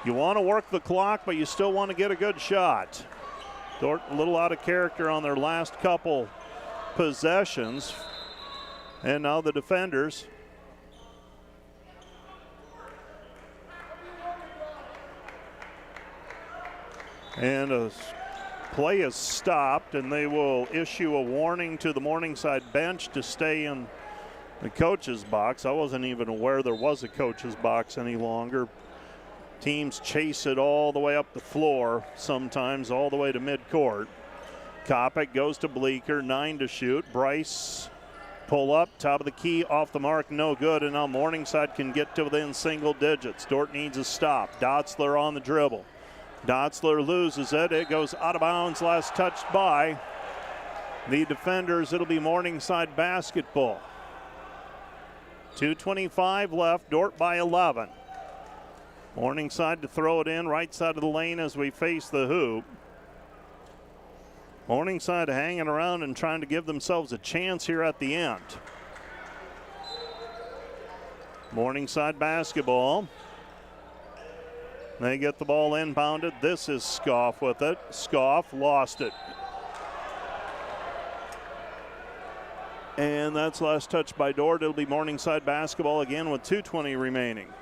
You want to work the clock, but you still want to get a good shot. Dordt a little out of character on their last couple possessions. And now the defenders. And a play is stopped, and they will issue a warning to the Morningside bench to stay in the coach's box. I wasn't even aware there was a coach's box any longer. Teams chase it all the way up the floor, sometimes all the way to midcourt. Kopic goes to Bleeker, 9 to shoot. Bryce pull up, top of the key, off the mark, no good. And now Morningside can get to within single digits. Dordt needs a stop. Dotzler on the dribble. Dotzler loses it. It goes out of bounds, last touched by the defenders. It'll be Morningside basketball. 2:25 left, Dordt by 11. Morningside to throw it in, right side of the lane as we face the hoop. Morningside hanging around and trying to give themselves a chance here at the end. Morningside basketball. They get the ball inbounded. This is Scoff with it. Scoff lost it. And that's last touch by Dordt. It'll be Morningside basketball again with 2:20 remaining.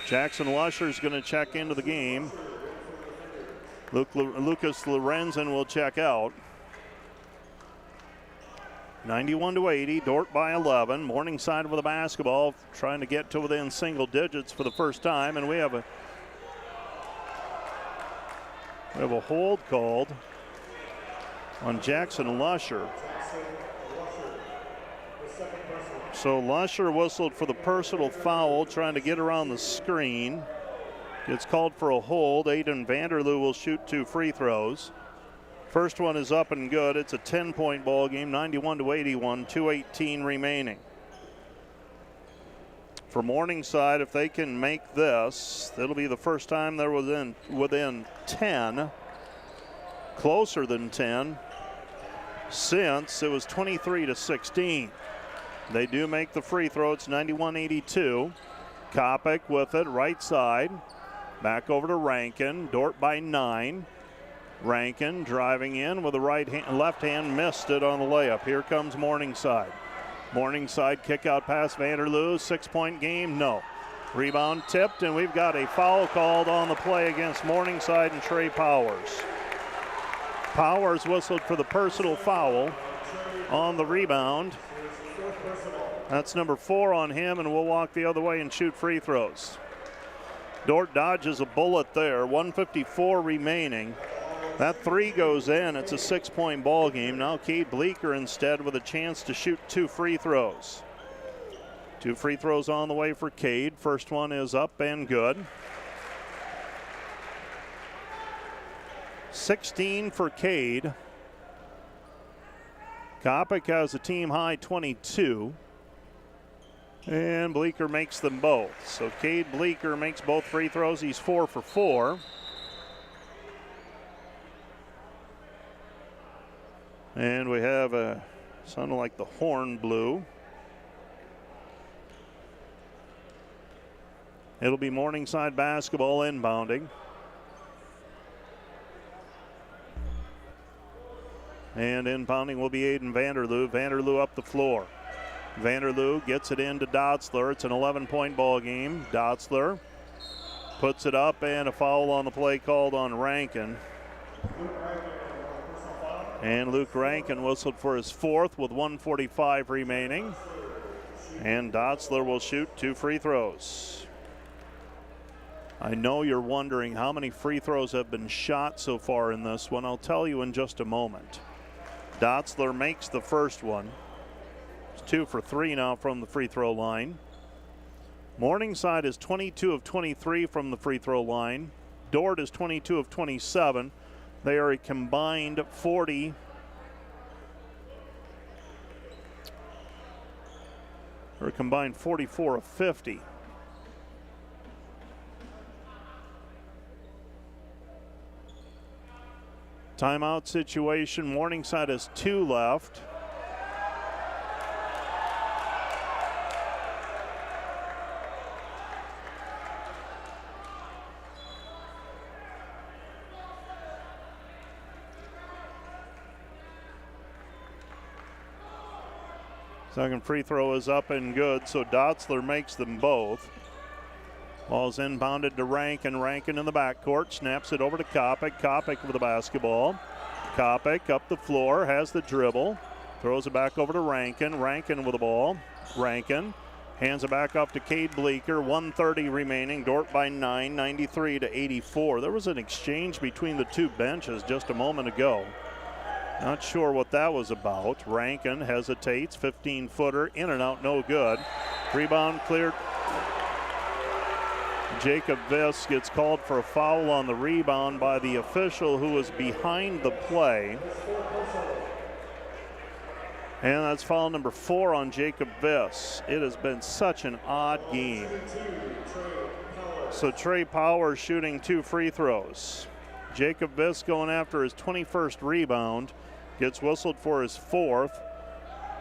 Jackson Lusher's going to check into the game. Lucas Lorenzen will check out. 91-80, Dordt by 11. Morningside with the basketball, trying to get to within single digits for the first time, and we have a hold called on Jackson Lusher. So Lusher whistled for the personal foul, trying to get around the screen. Gets called for a hold. Aiden Vanderloo will shoot 2 free throws. First one is up and good. It's a 10-point ball game, 91-81, 2:18 remaining. For Morningside, if they can make this, it'll be the first time they're within 10, closer than 10, since it was 23-16. They do make the free throw. It's 91-82. Kopic with it, right side. Back over to Rankin. Dordt by 9. Rankin driving in with the left hand, missed it on the layup. Here comes Morningside. Morningside kick out pass, Vanderloo, 6-point game, no. Rebound tipped, and we've got a foul called on the play against Morningside and Trey Powers. Powers whistled for the personal foul on the rebound. That's number 4 on him, and we'll walk the other way and shoot free throws. Dordt dodges a bullet there, 1:54 remaining. That 3 goes in. It's a 6-point ball game. Now Cade Bleeker instead with a chance to shoot 2 free throws. 2 free throws on the way for Cade. First one is up and good. 16 for Cade. Kopic has a team high 22. And Bleeker makes them both. So Cade Bleeker makes both free throws. He's 4 for 4. And we have a sounding like the horn blew. It'll be Morningside basketball inbounding. And inbounding will be Aiden Vanderloo. Vanderloo up the floor. Vanderloo gets it into Dotzler. It's an 11-point ball game. Dotzler puts it up, and a foul on the play called on Rankin. And Luke Rankin whistled for his 4th with 1:45 remaining. And Dotzler will shoot 2 free throws. I know you're wondering how many free throws have been shot so far in this one. I'll tell you in just a moment. Dotzler makes the first one. It's 2 for 3 now from the free throw line. Morningside is 22 of 23 from the free throw line. Dordt is 22 of 27. They are a combined 40. Or a combined 44 of 50. Timeout situation. Morningside has 2 left. Second free throw is up and good, so Dotzler makes them both. Ball's inbounded to Rankin. Rankin in the backcourt, snaps it over to Kopic. Kopic with the basketball. Kopic up the floor, has the dribble, throws it back over to Rankin. Rankin with the ball. Rankin hands it back up to Cade Bleeker. 1:30 remaining. Dordt by 9, 93-84. There was an exchange between the 2 benches just a moment ago. Not sure what that was about. Rankin hesitates, 15-footer, in and out, no good. Rebound cleared. Jacob Viss gets called for a foul on the rebound by the official who was behind the play. And that's foul number 4 on Jacob Viss. It has been such an odd game. So Trey Powers shooting 2 free throws. Jacob Viss going after his 21st rebound. Gets whistled for his 4th.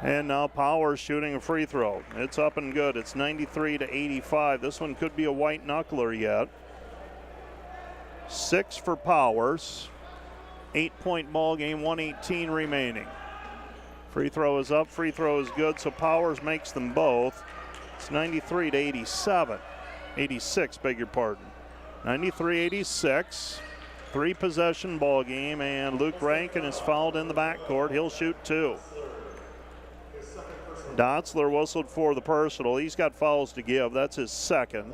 And now Powers shooting a free throw. It's up and good. It's 93-85. This one could be a white knuckler yet. 6 for Powers. 8-point ball game, 1:18 remaining. Free throw is up, free throw is good, so Powers makes them both. It's 93-87. 86, beg your pardon. 93-86. 3-possession ball game, and Luke Rankin is fouled in the backcourt. He'll shoot 2. Dotzler whistled for the personal. He's got fouls to give. That's his second.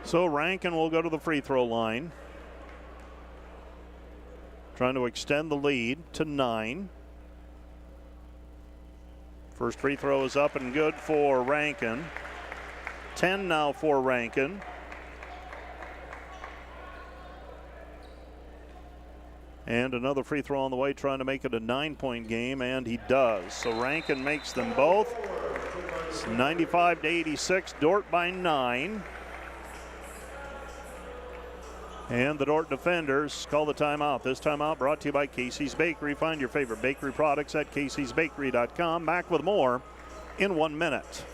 So Rankin will go to the free throw line, trying to extend the lead to 9. First free throw is up and good for Rankin. 10 now for Rankin. And another free throw on the way, trying to make it a 9-point game, and he does. So Rankin makes them both. It's 95-86, Dordt by 9. And the Dordt defenders call the timeout. This timeout brought to you by Casey's Bakery. Find your favorite bakery products at caseysbakery.com. Back with more in 1 minute.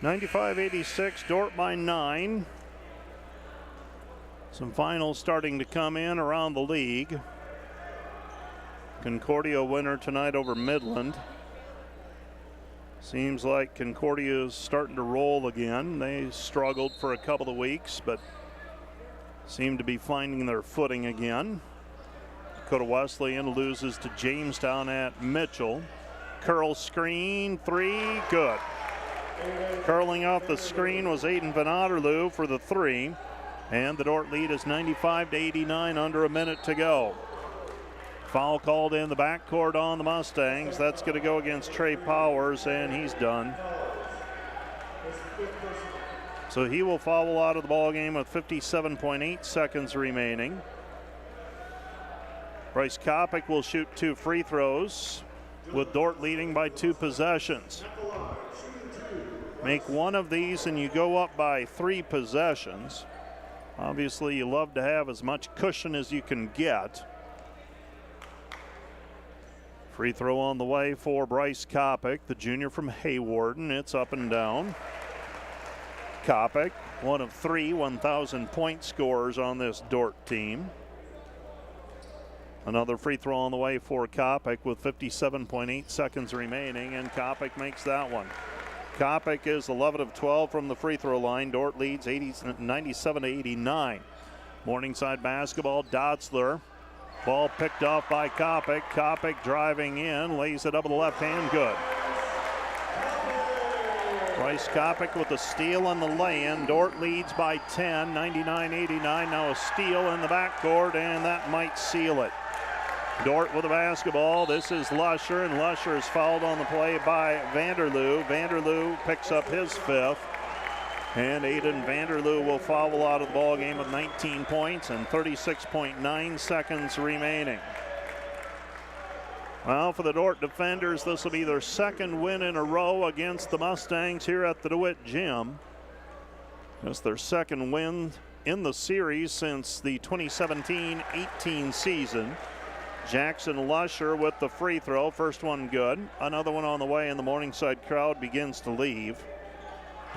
(95-86), Dordt by 9. Some finals starting to come in around the league. Concordia winner tonight over Midland. Seems like Concordia is starting to roll again. They struggled for a couple of weeks, but seem to be finding their footing again. Dakota Wesleyan loses to Jamestown at Mitchell. Curl screen, 3, good. Curling off the screen was Aiden Van Otterloo for the 3. And the Dordt lead is 95-89, under a minute to go. Foul called in the backcourt on the Mustangs. That's going to go against Trey Powers, and he's done. So he will foul out of the ball game with 57.8 seconds remaining. Bryce Kopic will shoot 2 free throws, with Dordt leading by 2 possessions. Make one of these and you go up by 3 possessions. Obviously, you love to have as much cushion as you can get. Free throw on the way for Bryce Kopic, the junior from Haywarden. It's up and down. Kopic, one of 3 1,000-point scorers on this Dordt team. Another free throw on the way for Kopic with 57.8 seconds remaining, and Kopic makes that one. Kopic is 11 of 12 from the free throw line. Dordt leads 97-89. Morningside basketball, Dotzler. Ball picked off by Kopic. Kopic driving in, lays it up with the left hand, good. Bryce Kopic with the steal and the lay-in. Dordt leads by 10, 99-89. Now a steal in the backcourt, and that might seal it. Dordt with the basketball. This is Lusher, and Lusher is fouled on the play by Vanderloo. Vanderloo picks up his 5th, and Aiden Vanderloo will foul out of the ball game with 19 points and 36.9 seconds remaining. Well, for the Dordt defenders, this will be their 2nd win in a row against the Mustangs here at the DeWitt Gym. It's their 2nd win in the series since the 2017-18 season. Jackson Lusher with the free throw. First one good. Another one on the way, and the Morningside crowd begins to leave.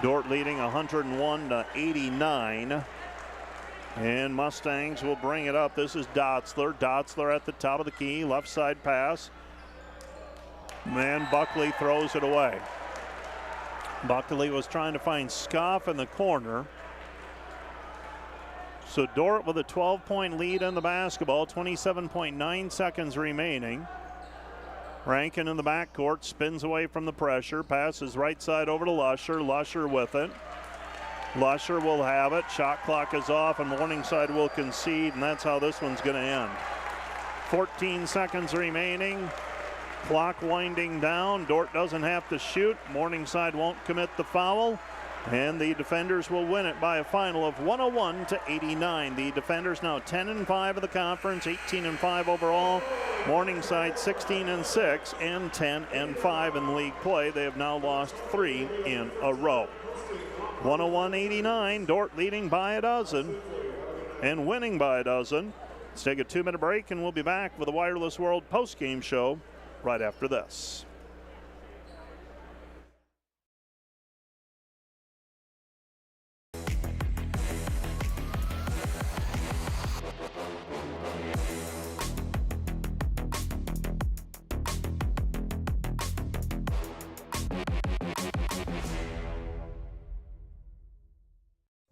Dordt leading 101-89. And Mustangs will bring it up. This is Dotzler. Dotzler at the top of the key. Left side pass. And Buckley throws it away. Buckley was trying to find Scoff in the corner. So Dordt with a 12-point lead in the basketball, 27.9 seconds remaining. Rankin in the backcourt, spins away from the pressure, passes right side over to Lusher. Lusher with it. Lusher will have it. Shot clock is off, and Morningside will concede, and that's how this one's going to end. 14 seconds remaining. Clock winding down. Dordt doesn't have to shoot. Morningside won't commit the foul, and the defenders will win it by a final of 101-89. The defenders now 10-5 of the conference, 18-5 overall. Morningside 16-6 and 10-5 in league play. They have now lost 3 in a row. 101-89, Dordt leading by a dozen and winning by a dozen. Let's take a 2-minute break, and we'll be back with the Wireless World post-game show right after this.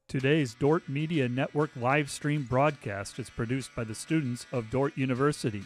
Today's Dordt Media Network live stream broadcast is produced by the students of Dordt University.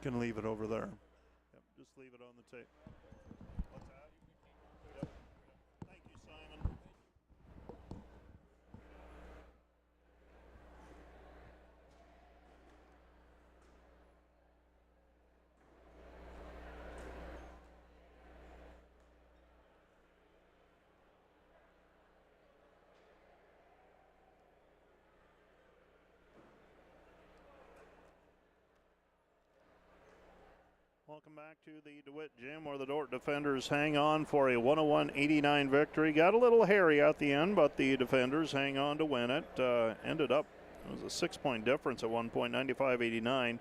Can leave it over there. Yep, just leave it on the tape. What's that? Yep. Thank you, Simon. Welcome back to the DeWitt Gym, where the Dordt defenders hang on for a 101-89 victory. Got a little hairy at the end, but the defenders hang on to win it. Ended up, it was a 6-point difference at one point, 95-89.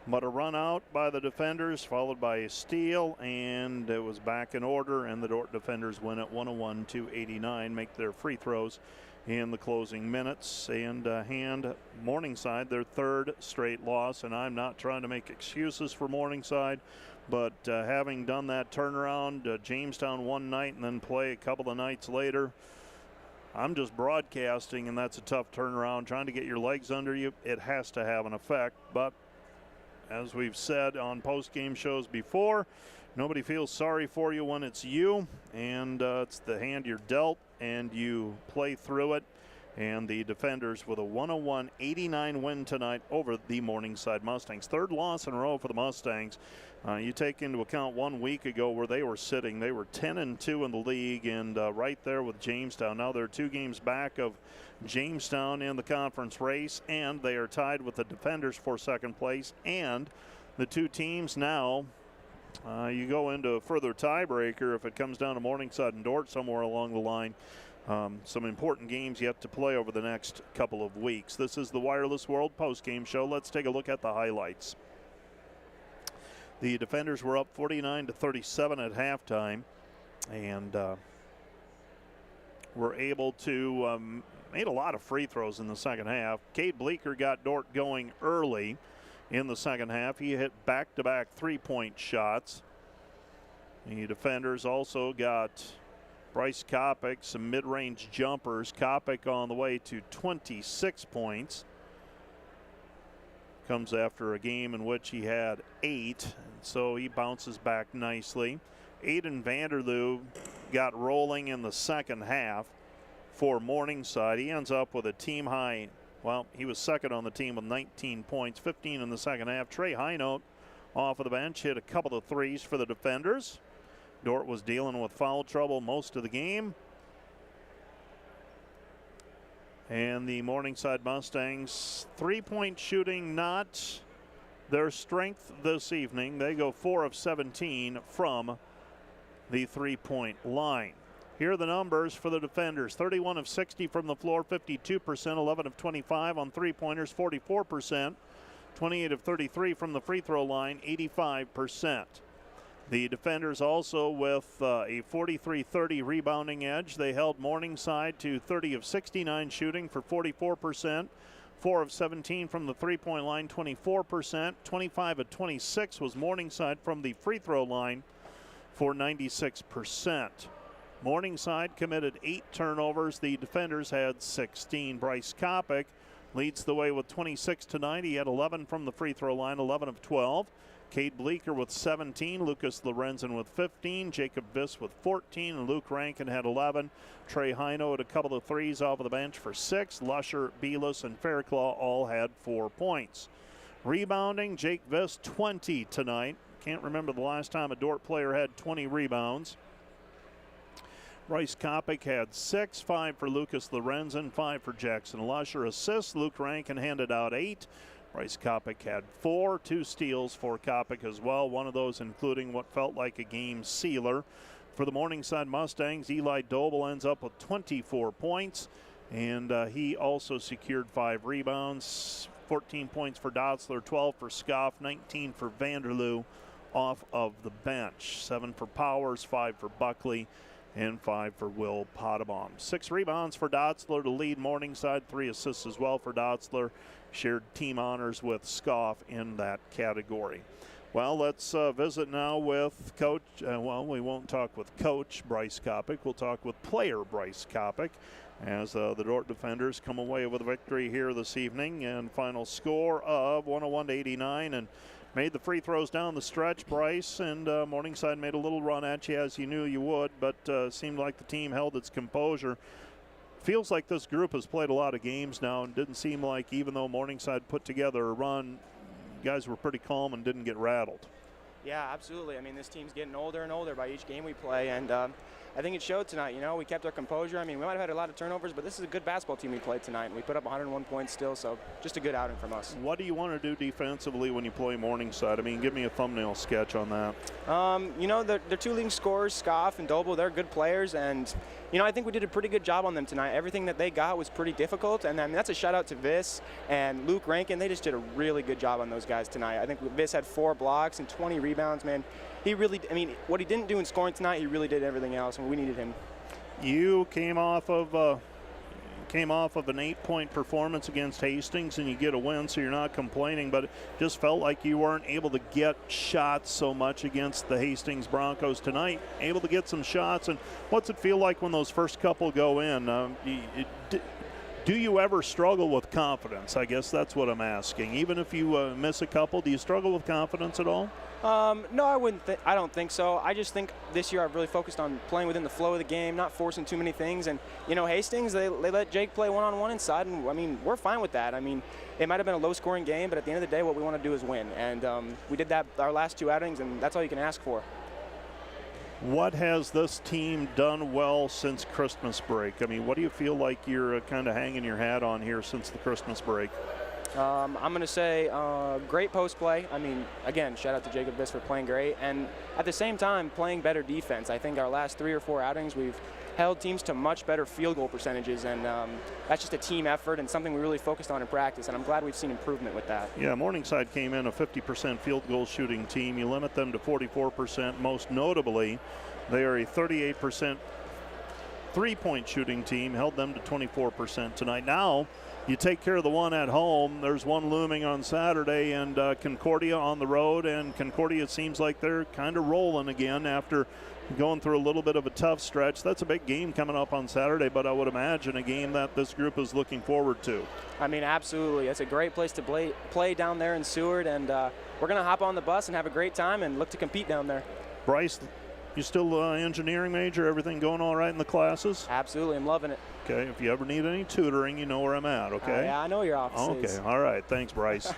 But a run out by the defenders, followed by a steal, and it was back in order, and the Dordt defenders win it 101-89, make their free throws in the closing minutes, and hand Morningside their 3rd straight loss. And I'm not trying to make excuses for Morningside, but having done that turnaround, Jamestown one night and then play a couple of nights later, I'm just broadcasting, and that's a tough turnaround. Trying to get your legs under you, it has to have an effect. But as we've said on post-game shows before, nobody feels sorry for you when it's you, and it's the hand you're dealt, and you play through it. And the defenders with a 101-89 win tonight over the Morningside Mustangs. 3rd loss in a row for the Mustangs. You take into account 1 week ago where they were sitting. They were 10-2 in the league, and right there with Jamestown. Now they're 2 games back of Jamestown in the conference race, and they are tied with the defenders for 2nd place. And the 2 teams now, you go into a further tiebreaker if it comes down to Morningside and Dordt somewhere along the line. Some important games yet to play over the next couple of weeks. This is the Wireless World postgame show. Let's take a look at the highlights. The defenders were up 49-37 at halftime, and were able to made a lot of free throws in the second half. Cade Bleeker got Dordt going early in the second half. He hit back-to-back three-point shots. The defenders also got Bryce Kopic some mid-range jumpers. Kopic on the way to 26 points. Comes after a game in which he had 8, and so he bounces back nicely. Aiden Vanderloo got rolling in the second half. for Morningside. He ends up with a team high. Well, he was second on the team with 19 points, 15 in the second half. Trey Highnote off of the bench hit a couple of threes for the defenders. Dordt was dealing with foul trouble most of the game. And the Morningside Mustangs, three-point shooting not their strength this evening. They go 4 of 17 from the three-point line. Here are the numbers for the defenders. 31 of 60 from the floor, 52%, 11 of 25 on three-pointers, 44%, 28 of 33 from the free throw line, 85%. The defenders also with a 43-30 rebounding edge. They held Morningside to 30 of 69 shooting for 44%. 4 of 17 from the three-point line, 24%. 25 of 26 was Morningside from the free throw line for 96%. Morningside committed 8 turnovers. The defenders had 16. Bryce Kopic leads the way with 26 tonight. He had 11 from the free throw line, 11 of 12. Cade Bleeker with 17, Lucas Lorenzen with 15, Jacob Viss with 14, and Luke Rankin had 11. Trey Hino had a couple of threes off of the bench for 6. Lusher, Belis, and Fairclaw all had 4 points. Rebounding, Jake Viss 20 tonight. Can't remember the last time a Dordt player had 20 rebounds. Bryce Kopic had 6, 5 for Lucas Lorenzen, 5 for Jackson Lusher. Assists, Luke Rankin handed out 8. Bryce Kopic had 4, 2 steals for Kopic as well, one of those including what felt like a game sealer. For the Morningside Mustangs, Eli Doble ends up with 24 points, and he also secured 5 rebounds. 14 points for Dotzler, 12 for Scoff, 19 for Vanderloo off of the bench. 7 for Powers, 5 for Buckley, and 5 for Will Potabom. 6 rebounds for Dotzler to lead Morningside, 3 assists as well for Dotzler. Shared team honors with Scoff in that category. Well, let's visit now with Coach. Well, we won't talk with Coach Bryce Kopic. We'll talk with player Bryce Kopic as the Dordt defenders come away with a victory here this evening, and final score of 101-89, and made the free throws down the stretch, Bryce, and Morningside made a little run at you as you knew you would, but seemed like the team held its composure. Feels like this group has played a lot of games now, and didn't seem like, even though Morningside put together a run, guys were pretty calm and didn't get rattled. Yeah, absolutely. I mean, this team's getting older and older by each game we play, and I think it showed tonight. You know, we kept our composure. I mean, we might have had a lot of turnovers, but this is a good basketball team we played tonight, and we put up 101 points still, so just a good outing from us. What do you want to do defensively when you play Morningside? I mean, give me a thumbnail sketch on that. You know, their 2 leading scorers, Scoff and Doble, they're good players, and you know, I think we did a pretty good job on them tonight. Everything that they got was pretty difficult, and I mean, that's a shout out to Viss and Luke Rankin. They just did a really good job on those guys tonight. I think Viss had 4 blocks and 20 rebounds, man. He really, I mean, what he didn't do in scoring tonight, he really did everything else, and we needed him. You came off of an 8-point performance against Hastings, and you get a win, so you're not complaining, but it just felt like you weren't able to get shots so much against the Hastings Broncos tonight. Able to get some shots, and what's it feel like when those first couple go in? Do you ever struggle with confidence? I guess that's what I'm asking. Even if you miss a couple, do you struggle with confidence at all? No, I wouldn't. I don't think so. I just think this year I've really focused on playing within the flow of the game, not forcing too many things. And you know, Hastings, they let Jake play one-on-one inside, and I mean, we're fine with that. I mean, it might have been a low-scoring game, but at the end of the day, what we want to do is win. And we did that our last 2 outings, and that's all you can ask for. What has this team done well since Christmas break? I mean, what do you feel like you're kind of hanging your hat on here since the Christmas break? I'm going to say great post play. I mean, again, shout out to Jacob Viss for playing great. And at the same time, playing better defense. I think our last 3 or 4 outings, we've held teams to much better field goal percentages. And that's just a team effort and something we really focused on in practice. And I'm glad we've seen improvement with that. Yeah, Morningside came in a 50% field goal shooting team. You limit them to 44%. Most notably, they are a 38% three-point shooting team, held them to 24% tonight. Now, you take care of the one at home. There's one looming on Saturday, and Concordia on the road, and Concordia seems like they're kind of rolling again after going through a little bit of a tough stretch. That's a big game coming up on Saturday, but I would imagine a game that this group is looking forward to. I mean, absolutely. It's a great place to play down there in Seward, and we're going to hop on the bus and have a great time and look to compete down there. Bryce, You still engineering major? Everything going all right in the classes? Absolutely, I'm loving it. Okay, if you ever need any tutoring, you know where I'm at, okay? Yeah, I know your office is. Okay, all right. Thanks, Bryce.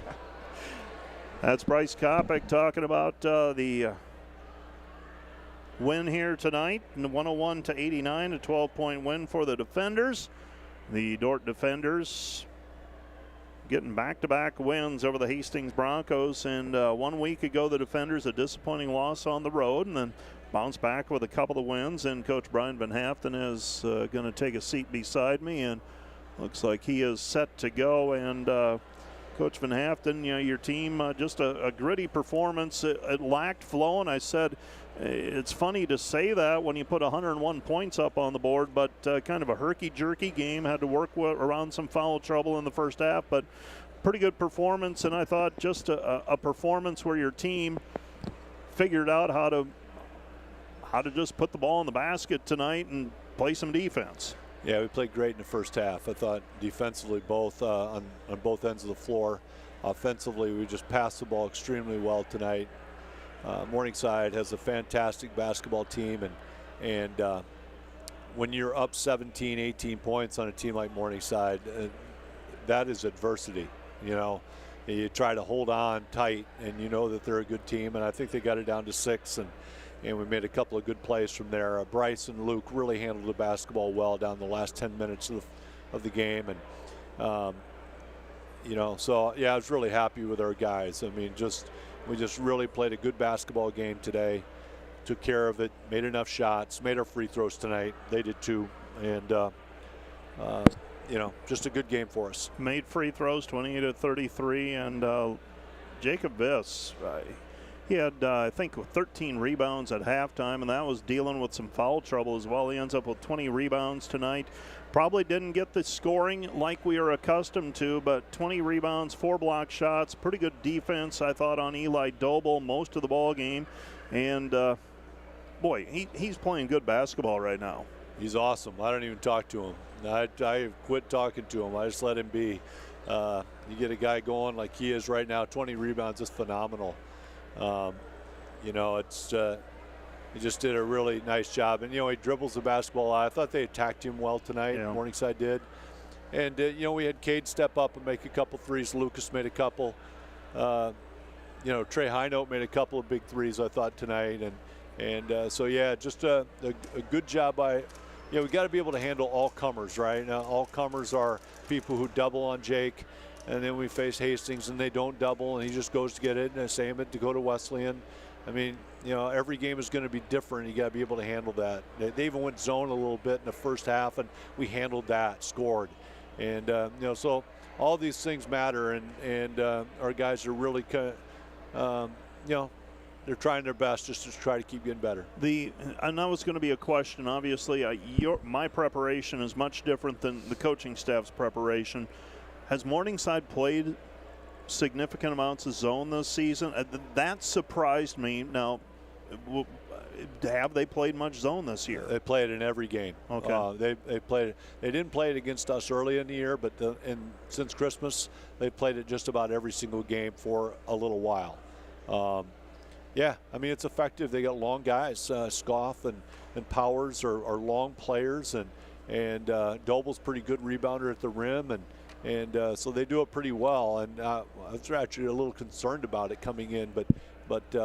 That's Bryce Kopic talking about the win here tonight, 101-89, a 12-point win for the Defenders. The Dordt Defenders getting back-to-back wins over the Hastings Broncos, and 1 week ago the Defenders a disappointing loss on the road, and then bounced back with a couple of wins. And Coach Brian Van Haften is going to take a seat beside me, and looks like he is set to go. And Coach Van Haften, you know, your team just a gritty performance. It lacked flow, and I said it's funny to say that when you put 101 points up on the board, but kind of a herky-jerky game. Had to work around some foul trouble in the first half, but pretty good performance. And I thought just a performance where your team figured out how to just put the ball in the basket tonight and play some defense. Yeah, we played great in the first half. I thought defensively both on both ends of the floor. Offensively, we just passed the ball extremely well tonight. Morningside has a fantastic basketball team, and when you're up 17, 18 points on a team like Morningside, that is adversity. You know, you try to hold on tight, and you know that they're a good team, and I think they got it down to 6, and we made a couple of good plays from there. Bryce and Luke really handled the basketball well down the last 10 minutes of the game, and you know, so yeah, I was really happy with our guys. I mean, we just really played a good basketball game today, took care of it, made enough shots, made our free throws tonight. They did too, and you know, just a good game for us. Made free throws, 28-33, and Jacob Viss, he had, I think, 13 rebounds at halftime, and that was dealing with some foul trouble as well. He ends up with 20 rebounds tonight. Probably didn't get the scoring like we are accustomed to, but 20 rebounds, 4 block shots, pretty good defense, I thought, on Eli Doble most of the ball game. And, boy, he's playing good basketball right now. He's awesome. I don't even talk to him. I quit talking to him. I just let him be. You get a guy going like he is right now, 20 rebounds is phenomenal. You know, he just did a really nice job. And, you know, he dribbles the basketball out. I thought they attacked him well tonight. Yeah. Morningside did. And, you know, we had Cade step up and make a couple threes. Lucas made a couple. You know, Trey Hinote made a couple of big threes, I thought, tonight. And so, yeah, just a good job by, you know, we got to be able to handle all comers, right? Now, all comers are people who double on Jake. And then we face Hastings, and they don't double, and he just goes to get it. And same at Dakota Wesleyan. I mean, you know, every game is going to be different. You got to be able to handle that. They even went zone a little bit in the first half, and we handled that, scored. And, you know, so all these things matter, and our guys are really, you know, they're trying their best just to try to keep getting better. And that was going to be a question. Obviously, my preparation is much different than the coaching staff's preparation. Has Morningside played significant amounts of zone this season? That surprised me. Now, have they played much zone this year? They played it in every game. Okay. They played it. They didn't play it against us early in the year, but since Christmas, they played it just about every single game for a little while. Yeah, I mean, it's effective. They got long guys. Scoff and Powers are long players, and Doble's pretty good rebounder at the rim, and so they do it pretty well. And I was actually a little concerned about it coming in, but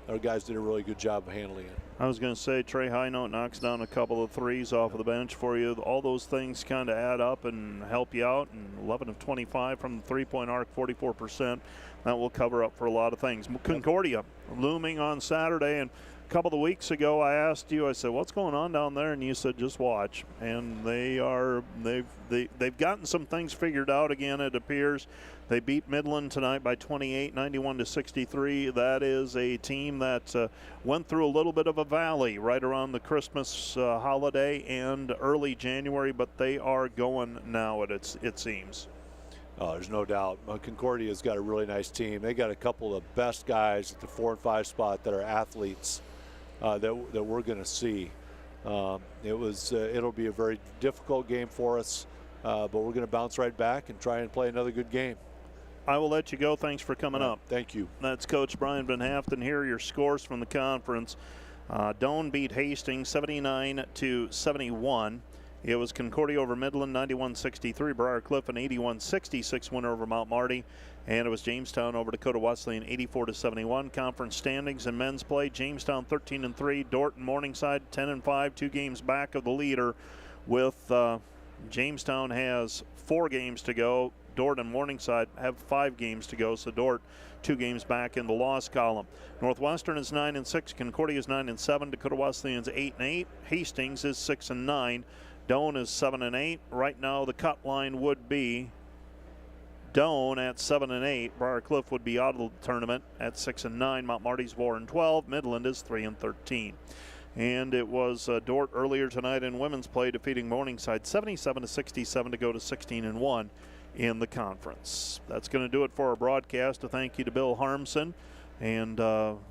our guys did a really good job of handling it. I was going to say, Trey Hinote knocks down a couple of threes off of the bench for you. All those things kind of add up and help you out. And 11 of 25 from the three-point arc, 44%. That will cover up for a lot of things. Concordia looming on Saturday, and a couple of weeks ago I asked you, I said, what's going on down there? And you said, just watch. And they've gotten some things figured out again, it appears. They beat Midland tonight by 28, 91-63. That is a team that went through a little bit of a valley right around the Christmas holiday and early January, but they are going now, it seems. Oh, there's no doubt. Concordia's got a really nice team. They got a couple of the best guys at the 4 and 5 spot that are athletes that we're going to see. It'll be a very difficult game for us, but we're going to bounce right back and try and play another good game. I will let you go. Thanks for coming up. Thank you. That's Coach Brian Van Haften. Here are your scores from the conference. Doane beat Hastings 79-71. It was Concordia over Midland 91-63. Briarcliff an 81-66 winner over Mount Marty. And it was Jamestown over Dakota Wesleyan 84-71. Conference standings in men's play: Jamestown 13-3, Dordt and Morningside 10-5, 2 games back of the leader, with Jamestown has 4 games to go. Dordt and Morningside have 5 games to go, so Dordt 2 games back in the loss column. Northwestern is 9-6, Concordia is 9-7, Dakota Wesleyan's 8-8, Hastings is 6-9, Doane is 7-8. Right now the cut line would be Doane at 7-8. Briarcliff would be out of the tournament at 6-9. Mount Marty's 4-12. Midland is 3-13. And it was Dordt earlier tonight in women's play, defeating Morningside 77-67 to go to 16-1 in the conference. That's going to do it for our broadcast. A thank you to Bill Harmson and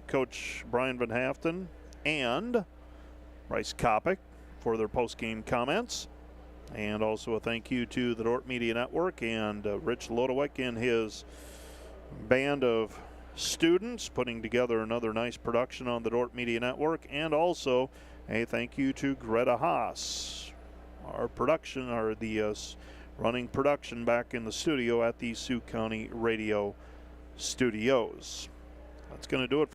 Coach Brian Van Haften and Bryce Kopic for their post-game comments. And also a thank you to the Dordt Media Network and Rich Lodewick and his band of students putting together another nice production on the Dordt Media Network. And also a thank you to Greta Haas, our running production back in the studio at the Sioux County Radio Studios. That's going to do it.